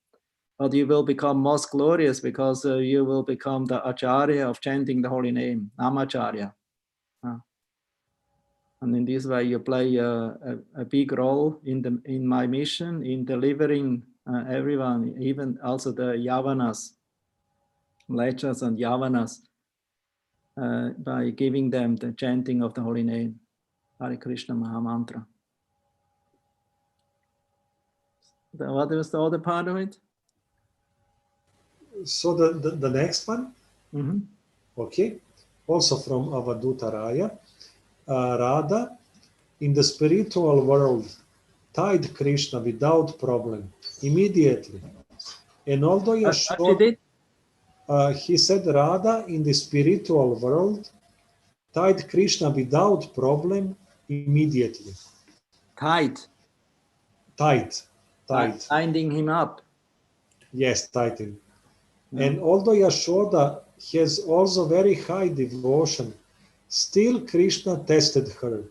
But you will become most glorious, because you will become the Acharya of chanting the holy name, Namacharya. And in this way, you play a big role in my mission, in delivering everyone, even also the Yavanas, Mlechas and Yavanas, by giving them the chanting of the holy name, Hare Krishna Mahamantra. What was the other part of it? So the next one, okay, also from Avaduta Raya. Radha, in the spiritual world, tied Krishna without problem, immediately. And although Yashoda, he said Radha, in the spiritual world, tied Krishna without problem, immediately. Tight. Tight. Binding him up. Yes, tighten. Yeah. And although Yashoda has also very high devotion, still Krishna tested her.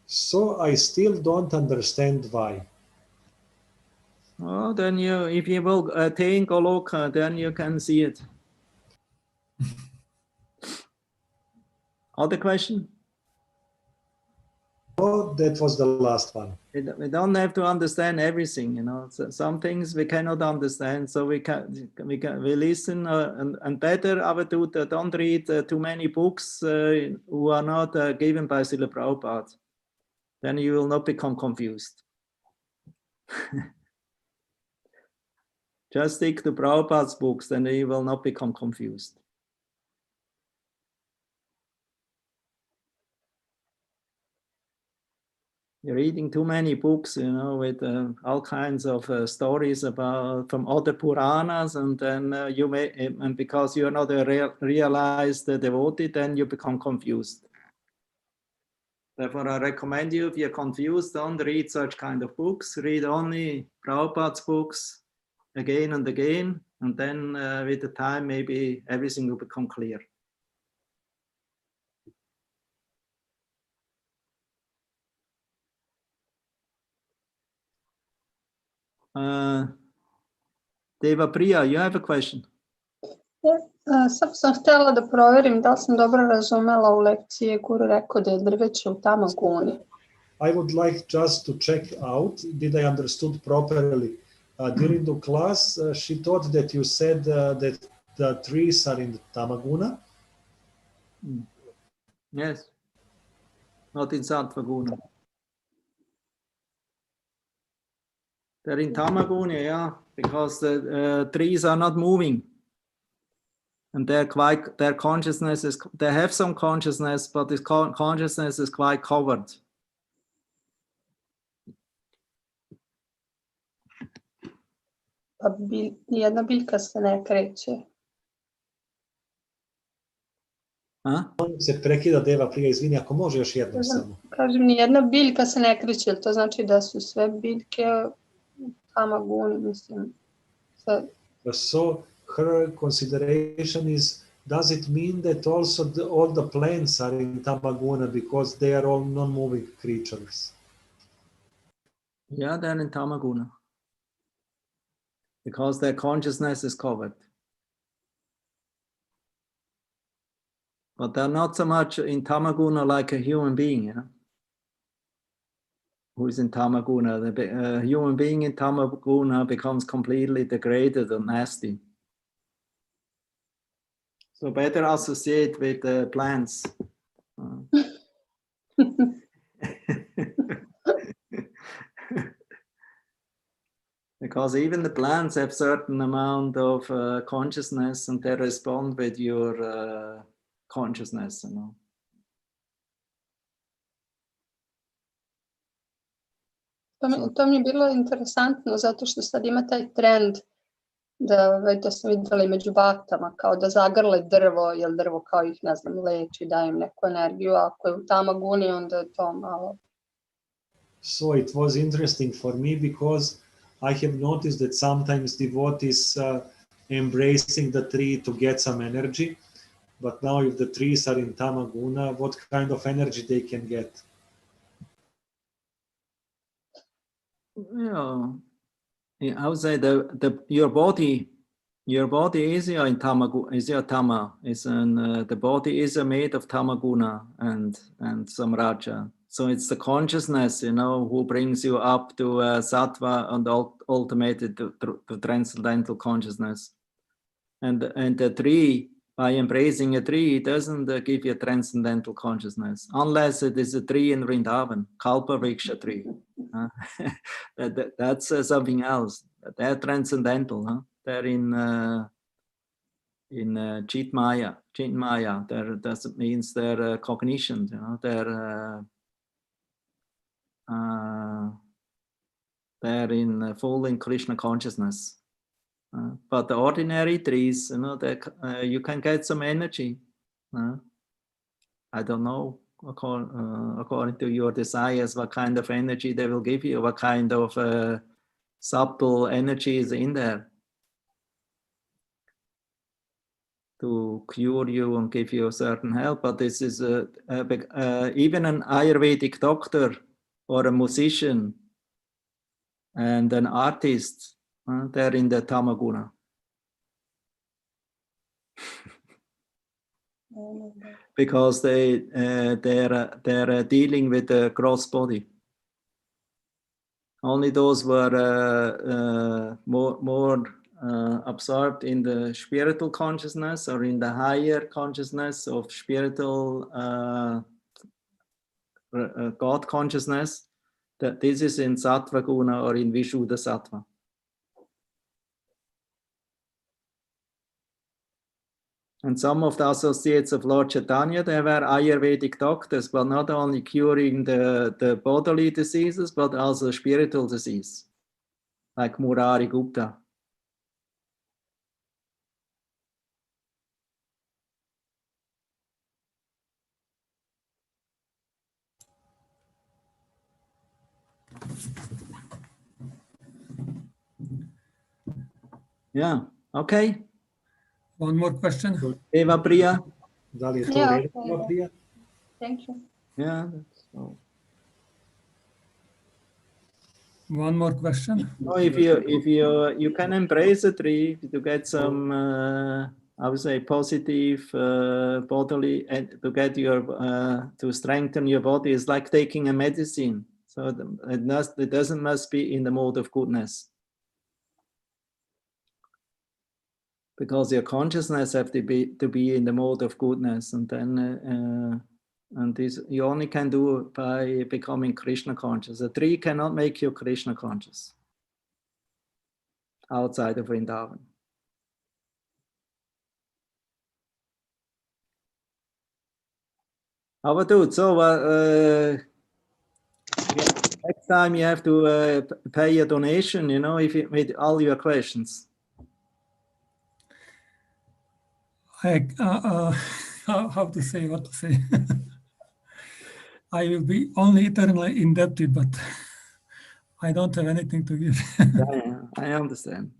So I still don't understand why. Oh, then you, if you will attain Goloka, then you can see it. Other question? Oh, that was the last one. We don't have to understand everything, you know. So some things we cannot understand, so we listen and better. Avaduta, don't read too many books who are not given by Srila Prabhupada. Then you will not become confused. Just stick to Prabhupada's books, then you will not become confused. You're reading too many books, you know, with all kinds of stories about from other Puranas, and then you may, and because you are not a realized devotee, then you become confused. Therefore, I recommend you, if you're confused, don't read such kind of books. Read only Prabhupada's books again and again, and then with the time, maybe everything will become clear. Deva Priya, you have a question? Sad sam htjela da provjerim da li sam dobro razumela u lekciji Guru rekao da je drveće u Tamaguni. I would like just to check out, did I understood properly? During the class, she thought that you said that the trees are in the Tamaguna. Yes, not in Sattvaguna. They're in Tamaguna, yeah, because the trees are not moving. And their consciousness is, they have some consciousness, but this consciousness is quite covered. Pa nijedna biljka se ne kreće. Se prekida Deva Priya, izvini, ako može još jednom samo. Kažem, nijedna biljka se ne kreće, to znači da su sve biljke u Tamaguni, mislim. Sve. So her consideration is, does it mean that also all the plants are in Tamaguna because they are all non-moving creatures? Yeah, they're in Tamaguna. Because their consciousness is covered. But they're not so much in Tamaguna like a human being, you know? Who is in Tamaguna. The human being in Tamaguna becomes completely degraded and nasty. So better associate with the plants. Because even the plants have certain amount of consciousness, and they respond with your consciousness, you know. To mi je bilo interesantno, zato što sad ima taj trend da sam vidjela i među baktama, kao da zagrle drvo, jer drvo kao ih, ne znam, leči, daje im neku energiju, a ako je u Tamaguni, onda je to malo. So it was interesting for me because I have noticed that sometimes devotees embracing the tree to get some energy, but now if the trees are in Tamaguna, what kind of energy they can get? Yeah, I would say your body is in Tamaguna, is your Tama, the body is made of Tamaguna and some Raja. So it's the consciousness, you know, who brings you up to Sattva and ultimately to transcendental consciousness. And the tree, by embracing a tree, it doesn't give you a transcendental consciousness, unless it is a tree in Vrindavan, Kalpa Vriksha tree. That's something else. They're transcendental. Huh? They're in Chitmaya. That means they're cognition. You know, they're in full in Krishna consciousness. But the ordinary trees, you know, you can get some energy. I don't know according to your desires, what kind of energy they will give you, what kind of subtle energy is in there to cure you and give you a certain help. But this is even an Ayurvedic doctor or a musician and an artist, they're in the Tamaguna. Because they're dealing with the gross body. Only those who are more absorbed in the spiritual consciousness or in the higher consciousness of spiritual God consciousness, that this is in Sattva Guna or in Vishuddha Sattva. And some of the associates of Lord Chaitanya, they were Ayurvedic doctors, but not only curing the bodily diseases, but also spiritual disease, like Murari Gupta. Yeah, okay. One more question. Eva Priya. Yeah, okay. Thank you. Yeah, that's all. One more question. No, if you can embrace a tree to get some, I would say, positive bodily, and to get your to strengthen your body is like taking a medicine. So it doesn't must be in the mode of goodness, because your consciousness have to be in the mode of goodness, and then and this you only can do by becoming Krishna conscious. A tree cannot make you Krishna conscious outside of Vrindavan. How about it? So next time you have to pay a donation, you know, if you with all your questions. How to say, what to say? I will be only eternally indebted, but I don't have anything to give. Yeah, I understand.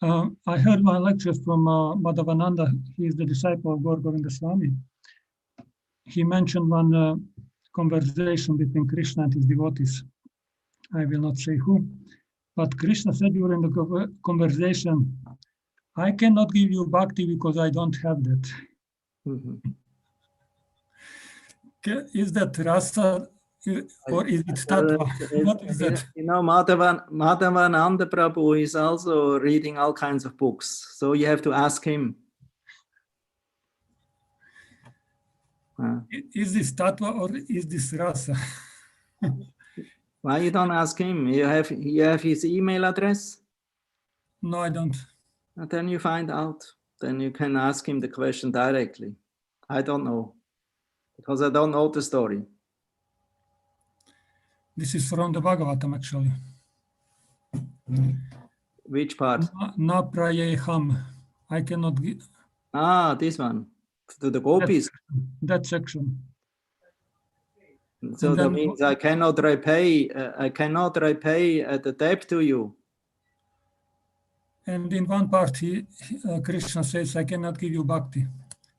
I heard one lecture from Madhavananda. He is the disciple of Gaur Govinda Swami. He mentioned one conversation between Krishna and his devotees. I will not say who, but Krishna said during the conversation, I cannot give you bhakti because I don't have that. Mm-hmm. Is that rasa or is it tattva? What is that? You know, Madhavananda Prabhu is also reading all kinds of books, so you have to ask him. Is this tattva or is this rasa? Why you don't ask him? You have his email address? No, I don't. And then you find out. Then you can ask him the question directly. I don't know, because I don't know the story. This is from the Bhagavatam, actually. Which part? Na prayeham. I cannot give. Ah, this one. To the gopis. That section. So that means I cannot repay. I cannot repay the debt to you. And in one part, Krishna says, "I cannot give you bhakti.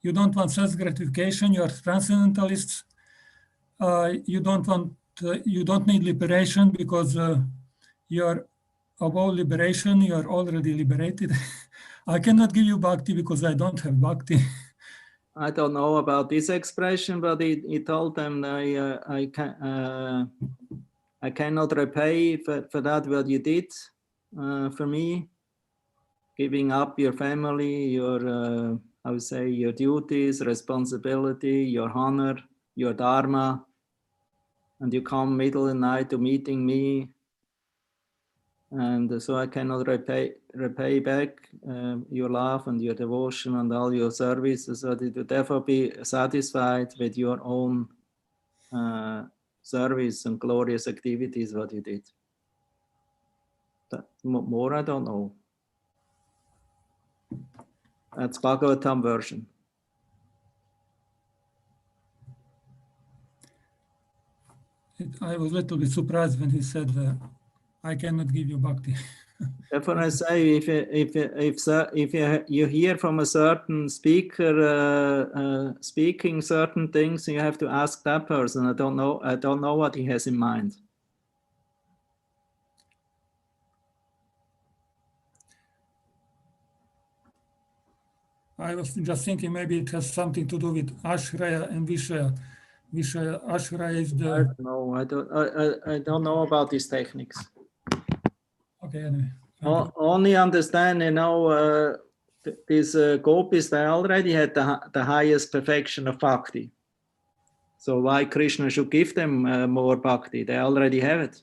You don't want self gratification. You are transcendentalists. You don't want. You don't need liberation because you are above liberation. You are already liberated. I cannot give you bhakti because I don't have bhakti." I don't know about this expression, but he told them I cannot repay for that what you did for me, giving up your family, your I would say your duties, responsibility, your honor, your dharma, and you come middle of the night to meeting me, and so I cannot repay back your love and your devotion and all your services. So that you therefore be satisfied with your own service and glorious activities what you did. More I don't know. That's Bhagavatam version. I was a little bit surprised when he said, I cannot give you bhakti. Therefore, I say, if you hear from a certain speaker speaking certain things, you have to ask that person. I don't know what he has in mind. I was just thinking maybe it has something to do with Ashraya and Vishaya. Ashraya is the... I don't know about these techniques. Okay, anyway. Only understand, these gopis, they already had the highest perfection of bhakti. So why Krishna should give them more bhakti? They already have it.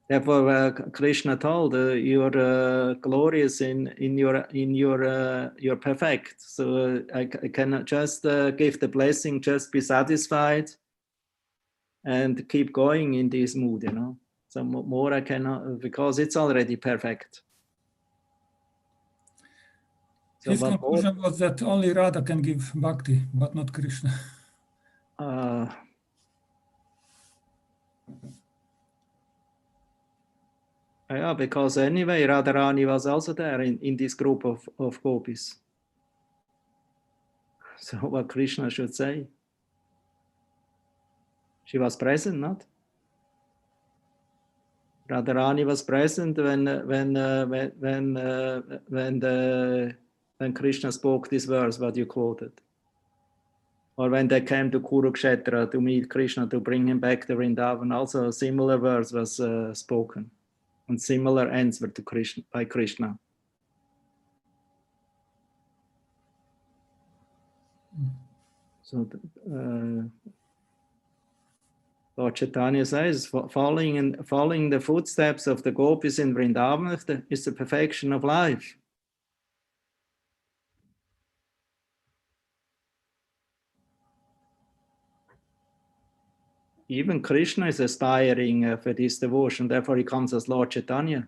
Therefore, Krishna told, "You're glorious in you're perfect." So I cannot just give the blessing, just be satisfied, and keep going in this mood, So more I cannot, because it's already perfect. So, his conclusion was that only Radha can give bhakti, but not Krishna. Yeah, because anyway, Radharani was also there in this group of gopis. So what Krishna should say? She was present, not? Radharani was present when Krishna spoke this verse, what you quoted. Or when they came to Kurukshetra to meet Krishna, to bring him back to Vrindavan, also a similar verse was spoken. And similar answer to Krishna by Krishna. So Lord Chaitanya says, following the footsteps of the gopis in Vrindavan is the perfection of life. Even Krishna is aspiring for this devotion, therefore he comes as Lord Chaitanya.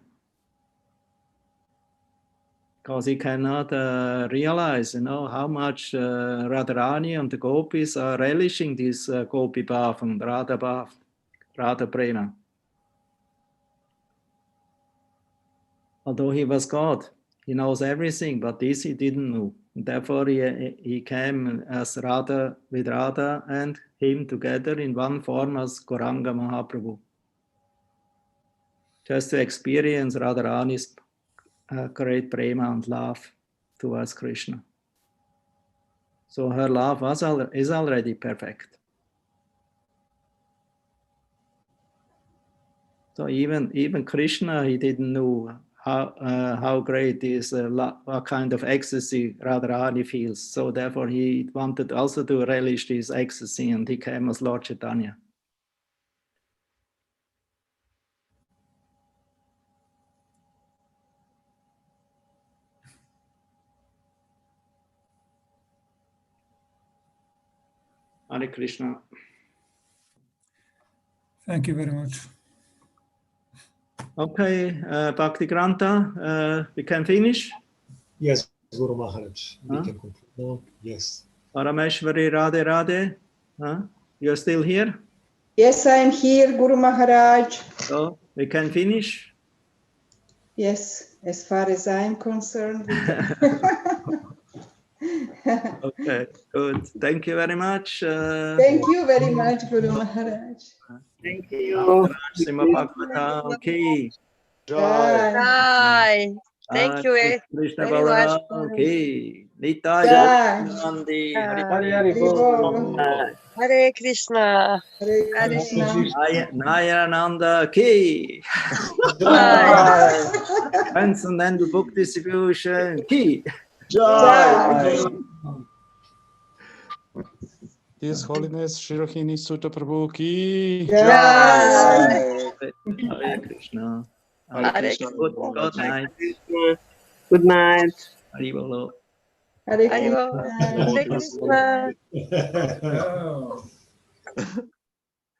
Because he cannot realize, how much Radharani and the gopis are relishing this gopi bhav and Radha prema. Although he was God, he knows everything, but this he didn't know. Therefore, he came as Radha, with Radha and him together in one form as Gauranga Mahaprabhu. Just to experience Radharani's great prema and love towards Krishna. So her love is already perfect. So even Krishna, he didn't know how great is what kind of ecstasy Radharani feels. So therefore he wanted also to relish this ecstasy, and he came as Lord Chaitanya. Hare Krishna. Thank you very much. Okay, Bhakti Granta, we can finish? Yes, Guru Maharaj, we can conclude now. Yes. Parameshwari Radhe Radhe, you're still here? Yes, I am here, Guru Maharaj. So we can finish? Yes, as far as I am concerned. Okay, good. Thank you very much. Thank you very much, Guru Maharaj. Thank you. Okay. Bye. Thank you Krishna very much. Okay. Hare Krishna. Hare Krishna. Nayananda Ki. Benson and the book distribution Ki. His Holiness HG Rohinisuta Prabhu Ki. Hare Krishna. Hare Krishna. Good night. Good night. Haribolo. Hare Krishna. Hare Krishna.